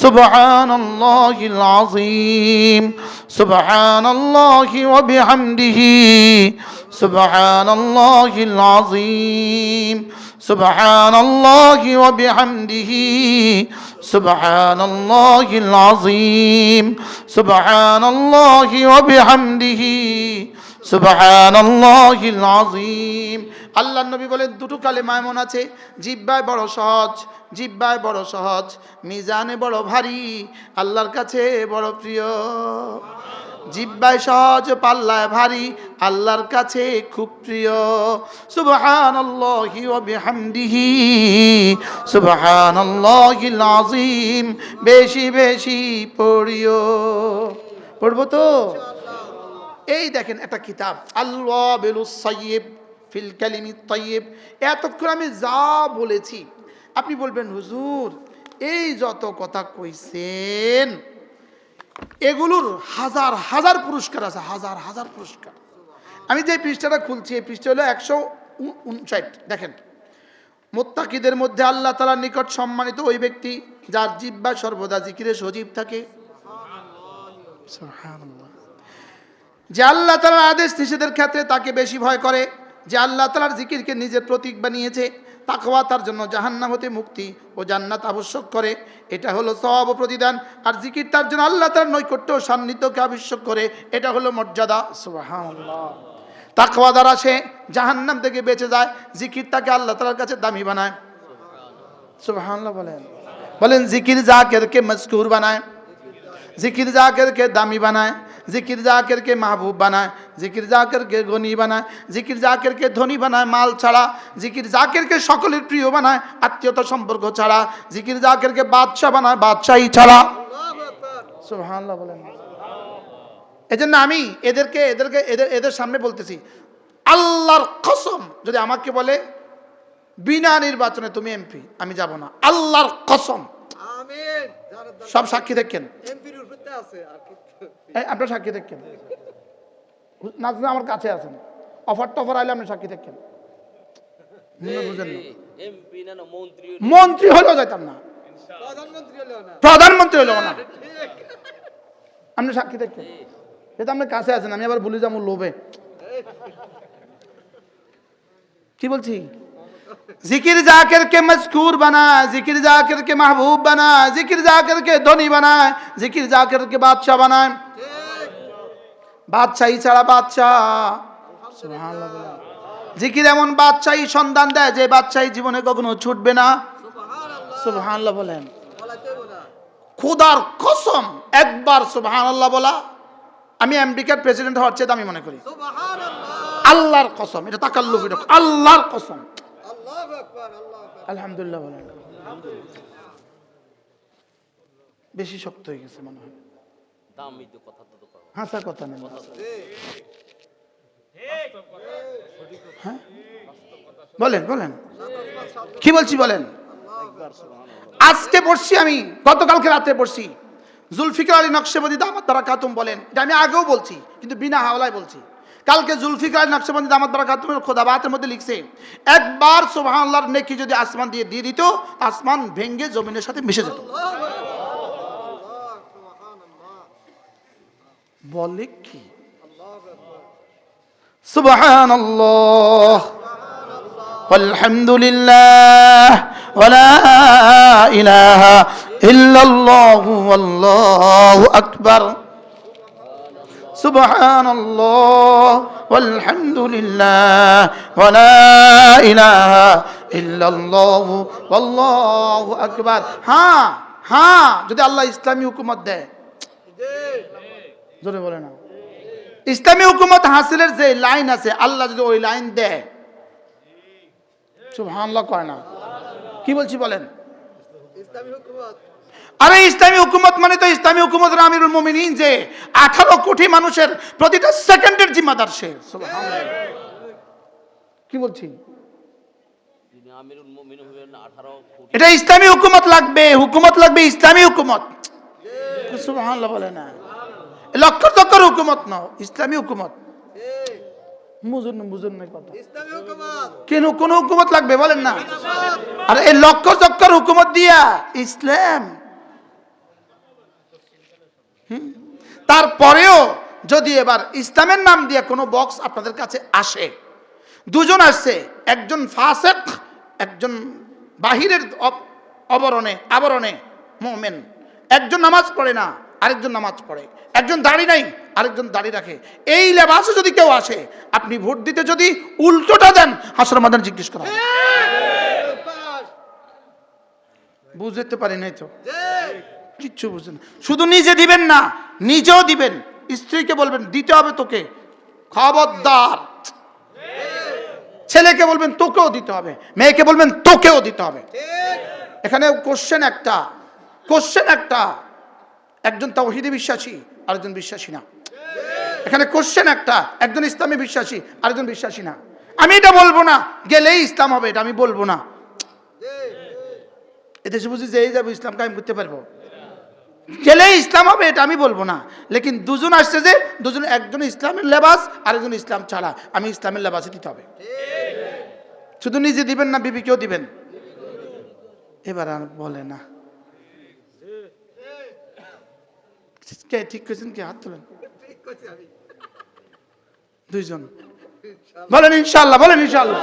সুবহানাল্লাহিল আযীম, সুবহানাল্লাহি ওয়া বিহামদিহি, সুবহানাল্লাহিল আযীম, সুবহানাল্লাহি ওয়া বিহামদিহি, সুবহানাল্লাহিল আযীম, সুবহানাল্লাহি ওয়া বিহামদিহি, সুবহানাল্লাহিল আযীম। আল্লাহর নবী বলেন দুটো কালেমা এমন আছে জিহ্বায় বড় সহজ, জিহ্বায় বড় সহজ, মিজানে বড় ভারী, আল্লাহর কাছে বড় প্রিয়। জিহ্বায় সহজ, পাল্লায় ভারী, আল্লাহর কাছে খুব প্রিয়। সুবহানাল্লাহি ওয়া বিহামদিহি, সুবহানাল্লাহিল আযীম, বেশি বেশি পড়িও। পড়বো তো? এই দেখেন একটা কিতাব আল-ওয়াবিলুস সাইয়্যিব ফিল কালিমিত তাইয়্যিব। এতক্ষণ আমি যা বলেছি আপনি বলবেন হুজুর এই যত কথা কইছেন এগুলোর হাজার হাজার পুরস্কার আছে, হাজার হাজার পুরস্কার। আমি যে পৃষ্ঠাটা খুলছি এই পৃষ্ঠা হলো 159। দেখেন, মুত্তাকিদের মধ্যে আল্লাহ তাআলার নিকট সম্মানিত ওই ব্যক্তি যার জিহ্বা সর্বদা জিকিরে সজীব থাকে। সুবহানাল্লাহ। যে আল্লাহ তাআলার আদেশ নিষেধের ক্ষেত্রে তাকে বেশি ভয় করে, যে আল্লাহ তাআলার জিকিরকে নিজের প্রতীক বানিয়েছে, তাকওয়া তার জন্য জাহান্নাম হতে মুক্তি ও জান্নাত আবশ্যক করে, এটা হলো সওয়াব ও প্রতিদান। আর জিকির তার জন্য আল্লাহ তাআলার নৈকট্য ও সান্নিধ্যকে আবশ্যক করে, এটা হলো মর্যাদা। সুবহানাল্লাহ। তাকওয়া দ্বারা সে জাহান্নাম থেকে বেঁচে যায়, জিকির তাকে আল্লাহ তাআলার কাছে দামি বানায়। সুবহানাল্লাহ বলেন, বলেন জিকির জাকিরকে মজকুর বানায়, জিকির জাকিরকে দামি বানায়, জিকির জাকিরকে মাহবুব বানায়, জিকির জাকিরকে গনি বানায়, জিকির জাকিরকে ধনী বানায় মাল ছাড়া, জিকির জাকিরকে সকলের প্রিয় বানায় আত্মীয়তা সম্পর্ক ছাড়া, জিকির জাকিরকে বাদশা বানায় বাদশাহী ছাড়া। সুবহানাল্লাহ বলেন। এজন্য আমি এদের সামনে বলতেছি আল্লাহর কসম, যদি আমাকে বলে বিনা নির্বাচনে তুমি এমপি, আমি যাব না, আল্লাহর কসম। আমিন। সব সাক্ষী দেখেন, এমপির উপরে আছে আর কি, আপনারা সাক্ষী দেখেন, নাজনা আমার কাছে আছেন, অফার টফার আইলে আপনি সাক্ষী দেখেন। বুঝেন না, এমপি না মন্ত্রী, মন্ত্রী হলেও যাইতাম না, প্রধানমন্ত্রী হলেও না, আপনি সাক্ষী দেখেন। এটা আপনার কাছে আছেন, আমি আবার ভুলে যাবো লোভে। কি বলছি? জিকির জাকিরকে মজকুর বানায়, জিকির জাকিরকে মাহবুব বানায়, জিকির জাকিরকে ধনী বানায়, জিকির জাকিরকে বাদশা বানায়, বাদশাহী ছাড়া বাদশা। সুবহানাল্লাহ বলেন। জিকির এমন বাদশাহী সন্ধান দেয় যে বাদশাহী জীবনে কখনো ছুটবে না। সুবহানাল্লাহ বলেন। খোদার কসম একবার সুবহানাল্লাহ বলা আমি আমেরিকার প্রেসিডেন্ট হওয়ার চেয়ে দামি মনে করি। আল্লাহর কসম, এটা তাকাল্লুফ, এটা আল্লাহর কসম। আলহামদুলিল্লাহ বলেন। বেশি শক্ত হয়ে গেছে মনে হয়। হাসার কথা নেই। হ্যাঁ বলেন বলেন, কি বলছি বলেন। আজকে পড়ছি, আমি গতকালকে রাতে পড়ছি, জুলফিকার আলী নকশবন্দি দামাত বারাকাতুহু বলেন, এটা আমি আগেও বলছি কিন্তু বিনা হাওলায় বলছি, কালকে জুলফিকার নকশবন্দি দামাত বারাকাতুহুর খোদাবাতের মধ্যে লিখছে, একবার সুবহানাল্লাহর নেকি যদি আসমান দিয়ে দিত, আসমান ভেঙে জমিনের সাথে মিশে যেত। বলে কি সুবহানাল্লাহ আলহামদুলিল্লাহ ওয়ালা ইলাহা ইল্লাল্লাহু আল্লাহু আকবার সুবহানাল্লাহ আলহামদুলিল্লাহ ওয়ালা ইলাহা ইল্লাল্লাহু আল্লাহু আকবার। হ্যাঁ হ্যাঁ, যদি আল্লাহ ইসলামী হুকুমত দেয়, জোরে বলে না, ইসলামী হুকুমত হাসিলের যে লাইন আছে, আল্লাহ যদি ওই লাইন দেয়, সুবহানাল্লাহ কয় না? কি বলছি বলেন? আরে ইসলামী হুকুমত মানে তো ইসলামী হুকুমতের আমিরুল মুমিনিন, যে 18 কোটি মানুষের প্রতিটা সেকেন্ডের জিম্মাদার সে। সুবহানাল্লাহ। কি বলছি? এটা ইসলামী হুকুমত লাগবে, হুকুমত লাগবে ইসলামী হুকুমত। সুবহানাল্লাহ বলে না, লক্ষ চক্কর হুকুমত নাও, ইসলামী হুকুমত। কেন কোন হুকুমত লাগবে বলেন না? আর এই লক্ষ চক্কর হুকুমত দিয়া ইসলাম, তারপরেও যদি এবার ইসলামের নাম দিয়ে কোনো বক্স আপনাদের কাছে আসে, দুজন আসছে, একজন ফাসিক, একজন বাহিরের আবরণে মুমিন, একজন নামাজ পড়ে না, আরেকজন নামাজ পড়ে, একজন দাড়ি নাই, আরেকজন দাড়ি রাখে, এই লেবাসে যদি কেউ আসে, আপনি ভোট দিতে যদি উল্টোটা দেন, হাসরের ময়দানে জিজ্ঞেস করা হবে। বুঝতে পারি নাই তো, কিচ্ছু বুঝেন। শুধু নিজে দিবেন না, নিজেও দিবেন, স্ত্রীকে বলবেন দিতে হবে তোকে, খবরদার। ছেলেকে বলবেন তোকেও দিতে হবে, মেয়েকে বলবেন তোকেও দিতে হবে। এখানে কোশ্চেন একটা, একজন তাওহীদে বিশ্বাসী, আরেকজন বিশ্বাসী না। এখানে কোশ্চেন একটা, একজন ইসলামে বিশ্বাসী, আরেকজন বিশ্বাসী না। আমি এটা বলবো না গেলেই ইসলাম হবে, এটা আমি বলবো না। এদেশে বুঝি যেই যাবো ইসলাম কায়েম করতে পারবো, গেলেই ইসলাম হবে, এটা আমি বলবো না। লেকিন দুজন আসছে, যে দুজন, একজন ইসলামের লেবাস, আরেকজন ইসলাম ছাড়া, আমি ইসলামের লেবাসে দিতে হবে। শুধু নিজে দিবেন না, বিবিকেও দিবেন। এবার আর বলে না, কে ঠিক করেছেন? কে হাত তোলেন? দুইজন বলেন ইনশাআল্লাহ, বলেন ইনশাআল্লাহ।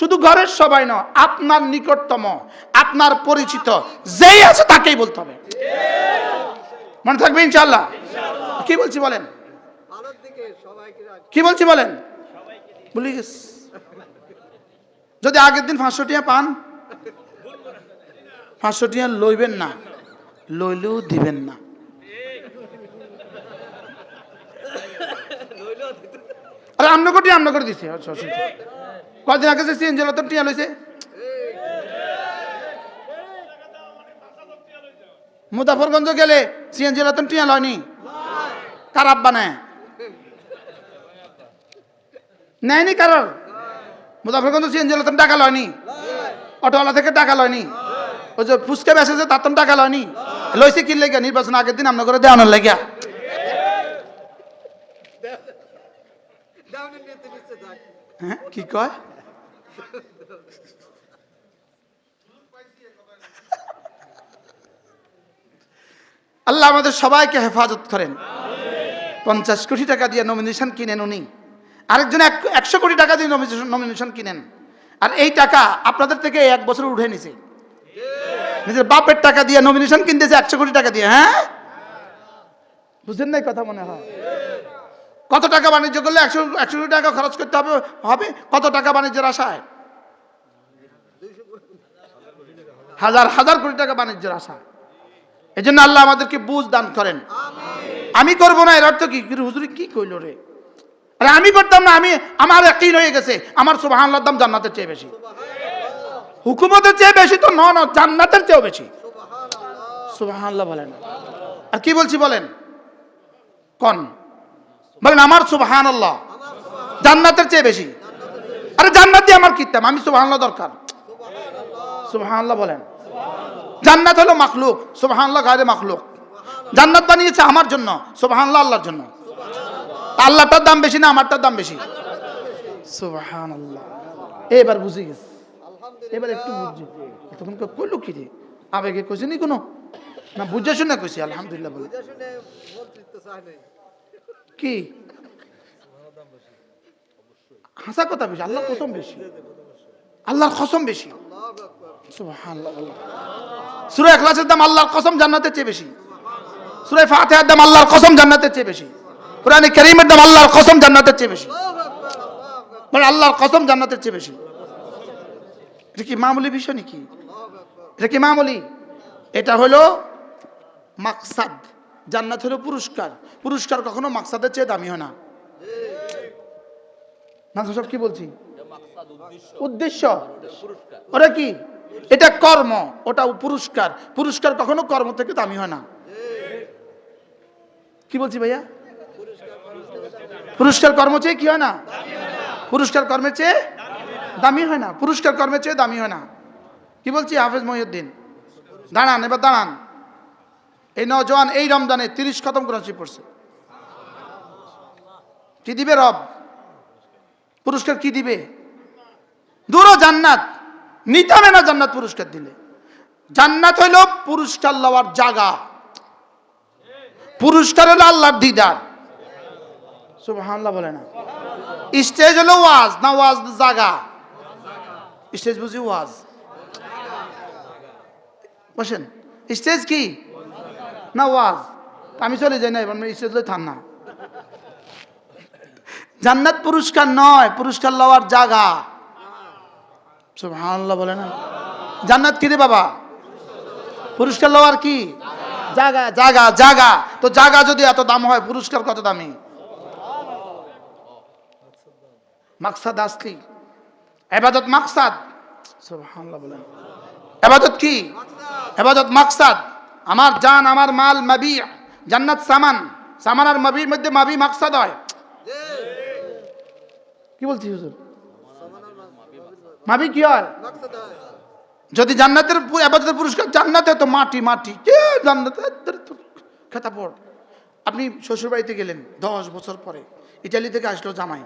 শুধু ঘরের সবাই নয়, আপনার নিকটতম, আপনার পরিচিত যেই আছে তাকেই বলতে হবে। মনে থাকবে ইনশাআল্লাহ। কি বলছি বলেন? কি বলছি বলেন? ভুলে গেছি। যদি আগের দিন 500 টাকা পান, 500 টাকা লইবেন না, লইলেও দিবেন না। আরে আমন করে দিছে। কদিন আগে যে সিএনজি লতন টিয়া লইছে, মুজাফরগঞ্জ গেলে সিএনজি লতন টিয়া লয়নি, কার আব্বা নেয়নি কারোর। মুজাফরগঞ্জ সিএনজি লতন টাকা লয়নি, অটোওয়ালা থেকে টাকা লয়নি, ওই যে ফুচকা বেসেছে তার টাকা লয়নি, লইছে কি লেগে? নির্বাচন আগের দিন আপনার করে দেওয়ানোর লেগে। হ্যাঁ, কি কয়? আল্লাহ আমাদের সবাইকে হেফাজত করেন। 50 কোটি টাকা দিয়ে নমিনেশন কিনেন উনি, আরেকজন 100 কোটি টাকা দিয়ে নমিনেশন কিনেন, আর এই টাকা আপনাদের থেকে 1 বছর উঠে নিছে। নিজের বাপের টাকা দিয়ে নমিনেশন কিনতেছে 100 কোটি টাকা দিয়ে। হ্যাঁ, বুঝেন নাই কথা? মনে হয় কত টাকা বাণিজ্য করলে 100 কোটি টাকা খরচ করতে হবে? কত টাকা বাণিজ্যের আশায়? হাজার কোটি টাকা বাণিজ্যের আশা। এই জন্য আল্লাহ আমাদেরকে বুঝ দান করেন। আমি করবো না এর অর্থ কি? হুজুর কি কইল রে? আরে আমি করতাম না, আমার ইয়াকিন হয়ে গেছে আমার সুবহানাল্লাহর দাম জান্নাতের চেয়ে বেশি, হুকুমতের চেয়ে বেশি তো না, জান্নাতের চেয়েও বেশি। সুবহানাল্লাহ বলেন। আর কি বলছি বলেন? কোন বলেন আমার সুবহানাল্লাহ জান্নাতের চেয়ে বেশি। আরে জান্নাত দিয়ে আমার কিতাম, আমি সুবহানাল্লাহ দরকার। সুবহানাল্লাহ বলেন। জান্নাত হলো মাখলুক, সুবহানাল্লাহ গায়রে মাখলুক। জান্নাত বানিয়েছে আমার জন্য, সুবহানাল্লাহ আল্লাহর জন্য। আল্লাহটার দাম বেশি না আমারটার দাম বেশি? সুবহানাল্লাহ। এবার বুঝে গেছে, এবার একটু বুঝছি। তখন কইলো কি রে, আবেগে কইছে নি কোনো, না বুঝে শুনে কইছি আলহামদুলিল্লাহ বলে। কি হাসা কথা বেশি, আল্লাহর কসম বেশি, আল্লাহর কসম বেশি। সুবহানাল্লাহ। সূরা ইখলাসের দাম আল্লাহর কসম জান্নাতের চেয়ে বেশি, সূরা ফাতিহার দাম আল্লাহর কসম জান্নাতের চেয়ে বেশি, কোরআনে কারীমের দাম আল্লাহর কসম জান্নাতের চেয়ে বেশি, মানে আল্লাহর কসম জান্নাতের চেয়ে বেশি। এটা কি মামুলি বিষয় নাকি? এটা কি মামুলি? এটা হলো মাকসাদ। জান্নাত হলো পুরস্কার, পুরস্কার কখনো মাকসাদের চেয়ে দামি হয় না। না সব কি বলছি, উদ্দেশ্য। ওটা কি, এটা কর্ম, ওটা পুরস্কার, পুরস্কার কখনো কর্ম থেকে দামি হয় না। কি বলছি ভাইয়া? পুরস্কার কর্ম চেয়ে কি হয় না? পুরস্কার কর্মের চেয়ে দামি হয় না, পুরস্কার কর্মের চেয়ে দামি হয় না। কি বলছি হাফেজ মহিউদ্দিন? দাঁড়ান, এবার দাঁড়ান। এই নওজোয়ান এই রমজানে 30 খতম কোরআন শরীফ পড়ছে। কি দিবে রব? পুরস্কার কি দিবে? দূর জান্নাত নিতামে না, জান্নাত পুরস্কার দিলে। জান্নাত হইল পুরস্কার লওয়ার জায়গা, পুরস্কার হলো আল্লাহর দিদার। সুবহানাল্লাহ বলে না। স্টেজ হলো ওয়াজ, না ওয়াজ জায়গা। স্টেজ বুঝি ওয়াজ, বসেন। স্টেজ কি না ওয়াজ? আমি চলে যাই না, এবার স্টেজ লই থান না। জান্নাত পুরস্কার নয়, পুরস্কার লওয়ার জায়গা। সুবহানাল্লাহ বলে না। জান্নাত কি রে বাবা? পুরস্কার লওয়ার কি জায়গা? জায়গা, জায়গা। তো জায়গা যদি এত দাম হয়, পুরস্কার কত দামি? মাকসাদ আসলি, ইবাদত মাকসাদ। সুবহানাল্লাহ বলেন। ইবাদত কি? ইবাদত মাকসাদ। আমার জান, আমার মাল মাবি, জান্নাত সামান। সামান আর মাবির মধ্যে মাবি মাকসাদ হয়। কি বলছি হুজুর? মাবি কি হয়? যদি জান্নাতের ইবাদতের পুরস্কার জান্নাতে, তো মাটি মাটি কে জান্নাত খেতা পড়। আপনি শ্বশুর বাড়িতে গেলেন 10 বছর পরে, ইটালি থেকে আসলো জামাই,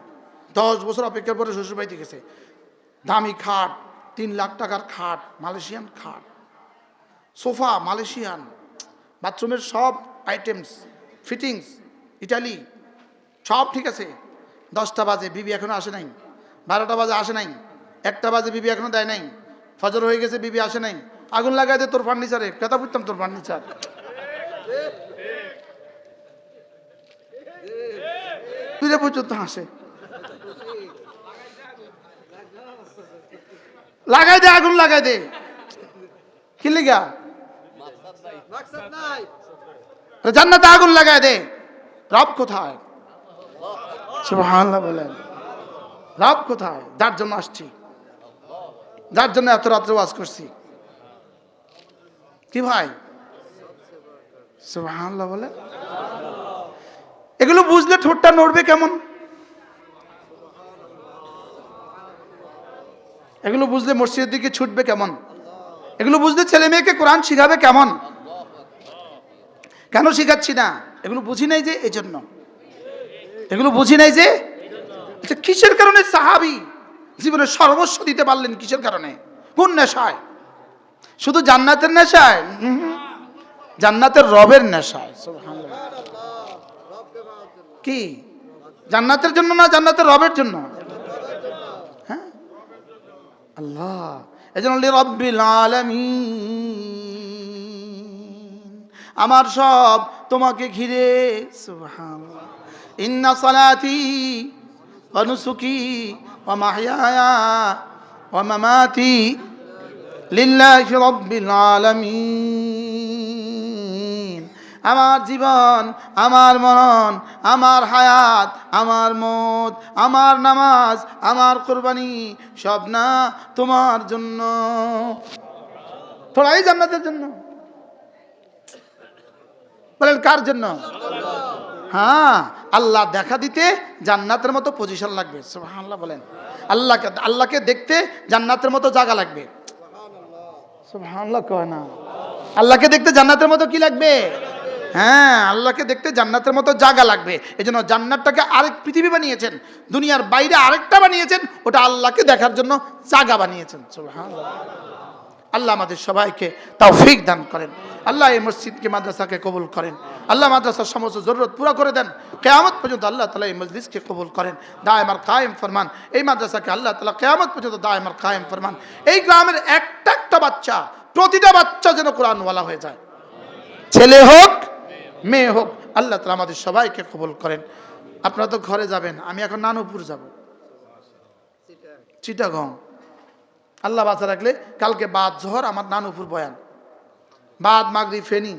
10 বছর অপেক্ষার পরে শ্বশুর বাড়িতে গেছে। দামি খাট, 3 লাখ টাকার খাট, মালয়েশিয়ান খাট, সোফা মালয়েশিয়ান, বাথরুমের সব আইটেমস ফিটিংস ইটালি, সব ঠিক আছে। 10টা বাজে, বিবি এখনো আসে নাই। 12টা বাজে আসে নাই। 1টা বাজে, বিবি এখনো দেয় নাই। ফজর হয়ে গেছে, বিবি আসে নাই। আগুন লাগাই দে তোর ফার্নিচারে, কথা বুঝতাম তোর ফার্নিচার। তুই পর্যন্ত হাসে, লাগাই দে, আগুন লাগাই দে। কি লিগা? জান্নাতে আগুন লাগাই দে। রব কোথায়? সুবহানাল্লাহ বলেন। রব কোথায়? যার জন্য আসছি, যার জন্য এত রাত্রে ওয়াজ করছি। কি ভাই? সুবহানাল্লাহ বলেন। এগুলো বুঝলে ঠোঁটটা নড়বে কেমন? এগুলো বুঝলে মসজিদের দিকে ছুটবে কেমন? এগুলো বুঝলে ছেলে মেয়েকে কোরআন শিখাবে কেমন? কেন শিখাচ্ছি না? এগুলো বুঝি নাই যে, এই জন্য। এগুলো বুঝি নাই যে, আচ্ছা কিসের কারণে সাহাবী জীবনে সর্বস্ব দিতে পারলেন? কিসের কারণে? কোন নেশায়? শুধু জান্নাতের নেশায়? জান্নাতের রবের নেশায়। সুবহানাল্লাহ। কি জান্নাতের জন্য না, জান্নাতের রবের জন্য? হ্যাঁ আল্লাহ। এজন্য লিরাব্বিল আলামিন, আমার সব তোমাকে ঘিরে। সুবহানাল্লাহ। ইন্না সালাতি ওয়া নুসুকি ওয়া মাহইয়ায়া ওয়া মামাতি লিল্লাহি রাব্বিল আলামিন। আমার জীবন, আমার মরণ, আমার হায়াত, আমার মওত, আমার নামাজ, আমার কুরবানি সব না তোমার জন্য। থোড়াই জান্নাতের জন্য। বলেন কার জন্য? হ্যাঁ, আল্লাহ দেখা দিতে জান্নাতের মতো পজিশন লাগবে। সুবহানাল্লাহ বলেন। আল্লাহকে দেখতে জান্নাতের মতো জায়গা লাগবে। সুবহানাল্লাহ কয় না? আল্লাহকে দেখতে জান্নাতের মতো কি লাগবে? হ্যাঁ, আল্লাহকে দেখতে জান্নাতের মতো জায়গা লাগবে। এজন্য জান্নাতটাকে আরেক পৃথিবী বানিয়েছেন, দুনিয়ার বাইরে আরেকটা বানিয়েছেন, ওটা আল্লাহকে দেখার জন্য জায়গা বানিয়েছেন। সুবহানাল্লাহ। আল্লাহ আমাদের সবাইকে তৌফিক দান করেন। আল্লাহ এই মসজিদকে মাদ্রাসাকে কবুল করেন। আল্লাহ মাদ্রাসার সমস্ত জরুরত পুরা করে দেন। কিয়ামত পর্যন্ত আল্লাহ তাআলা এই মজলিসকে কবুল করেন, দায়েম আর কায়েম ফরমান। এই মাদ্রাসাকে আল্লাহ তাআলা কিয়ামত পর্যন্ত দায়েম আর কায়েম ফরমান। এই গ্রামের একটা একটা বাচ্চা, প্রতিটা বাচ্চা যেন কোরআনওয়ালা হয়ে যায়, ছেলে হোক মেয়ে হোক। আল্লাহ তাআলা আমাদের সবাইকে কবুল করেন। আপনারা তো ঘরে যাবেন, আমি এখন নানুপুর যাব, চিটাগং। আল্লাহ বাঁচা রাখলে কালকে বাদ জোহর আমার নানুপুর বয়ান, বাদ মাগরিব ফেনী,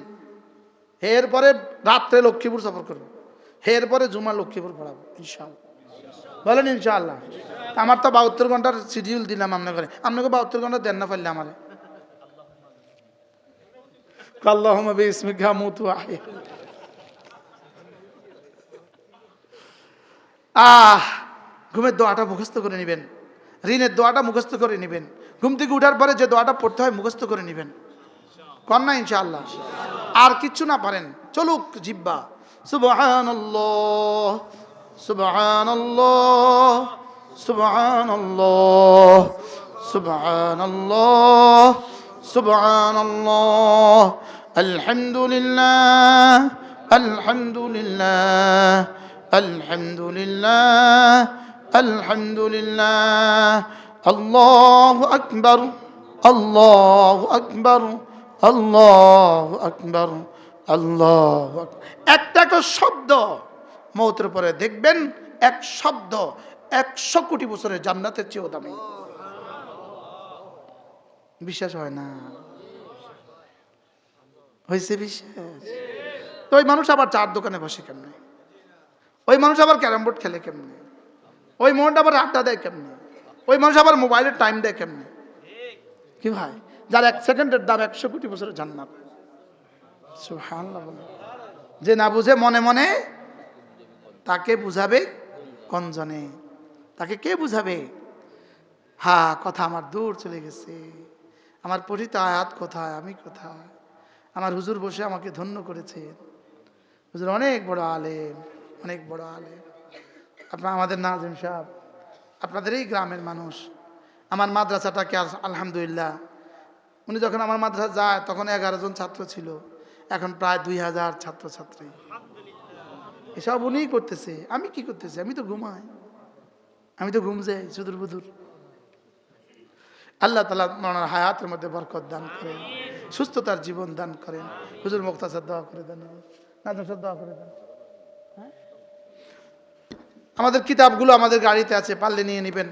এরপরে রাত্রে লক্ষ্মীপুর সফর করবো, এরপরে জুমা লক্ষ্মীপুর পড়াবো ইনশাআল্লাহ। বলেন ইনশাআল্লাহ। আমার তো 72 ঘন্টার শিডিউল দিলাম আপনাকে, আপনাকে 72 ঘন্টা দেন না পারলে আমারে। আল্লাহুম্মা বিসমিকা আমুতু ওয়া আহয়া। ঘুমের দোয়াটা মুখস্থ করে নেবেন, ঋণের দোয়াটা মুখস্থ করে নেবেন, ঘুম থেকে উঠার পরে যে দোয়াটা পড়তে হয় মুখস্থ করে নেবেন। কর না ইনশাআল্লাহ। আর কিচ্ছু না পারেন, চলুক জিব্বা। সুবহানাল্লাহ সুবহানাল্লাহ সুবহানাল্লাহ সুবহানাল্লাহ সুবহানাল্লাহ আলহামদুলিল্লাহ আলহামদুলিল্লাহ আলহামদুলিল্লাহ আলহামদুলিল্লাহ আল্লাহু আকবার আল্লাহু আকবার আল্লাহু আকবার আল্লাহু আকবার। একটা একটা শব্দ মওতের পরে দেখবেন, এক শব্দ 100 কোটি বছরের জান্নাতের চেয়েও দামি। বিশ্বাস হয় না? হয়েছে বিশ্বাস? তো ওই মানুষ আবার চার দোকানে বসে কেমনে? ওই মানুষ আবার ক্যারাম বোর্ড খেলে কেমনে? ওই মানুষ আবার আড্ডা দেয় কেমনে? ওই মানুষ আবার মোবাইলের টাইম দেয় কেমনে? কি ভাই, যার 1 সেকেন্ডের দাম 100 কোটি বছরের জান্নাত। সুবহানাল্লাহ। যে না বুঝে মনে মনে, তাকে বুঝাবে কোন জনে? তাকে কে বুঝাবে? হ্যাঁ, কথা আমার দূর চলে গেছে, আমার পঠিত আয়াত কোথায়, আমি কোথায়? আমার হুজুর বসে আমাকে ধন্য করেছে। হুজুর অনেক বড় আলেম, অনেক বড় আলেম। আপনার আমাদের নাজিম সাহেব আপনাদের এই গ্রামের মানুষ। আমার মাদ্রাসাটাকে আলহামদুলিল্লাহ, উনি যখন আমার মাদ্রাসা যায় তখন 11 জন ছাত্র ছিল, এখন প্রায় 2000 ছাত্রছাত্রী। এসব উনিই করতেছে, আমি কি করতেছি? আমি তো ঘুমাই, আমি তো ঘুম যাই সুদূর বুদুর। আল্লাহ তাআলা ওনার হায়াতের মধ্যে বরকত দান করেন, সুস্থতার জীবন দান করেন। হুজুর মুক্তাসার দোয়া করে দেন, নাজম সাহেব দোয়া করে দেন। আমাদের কিতাবগুলো আমাদের গাড়িতে আছে, পারলে নিয়ে নেবেন।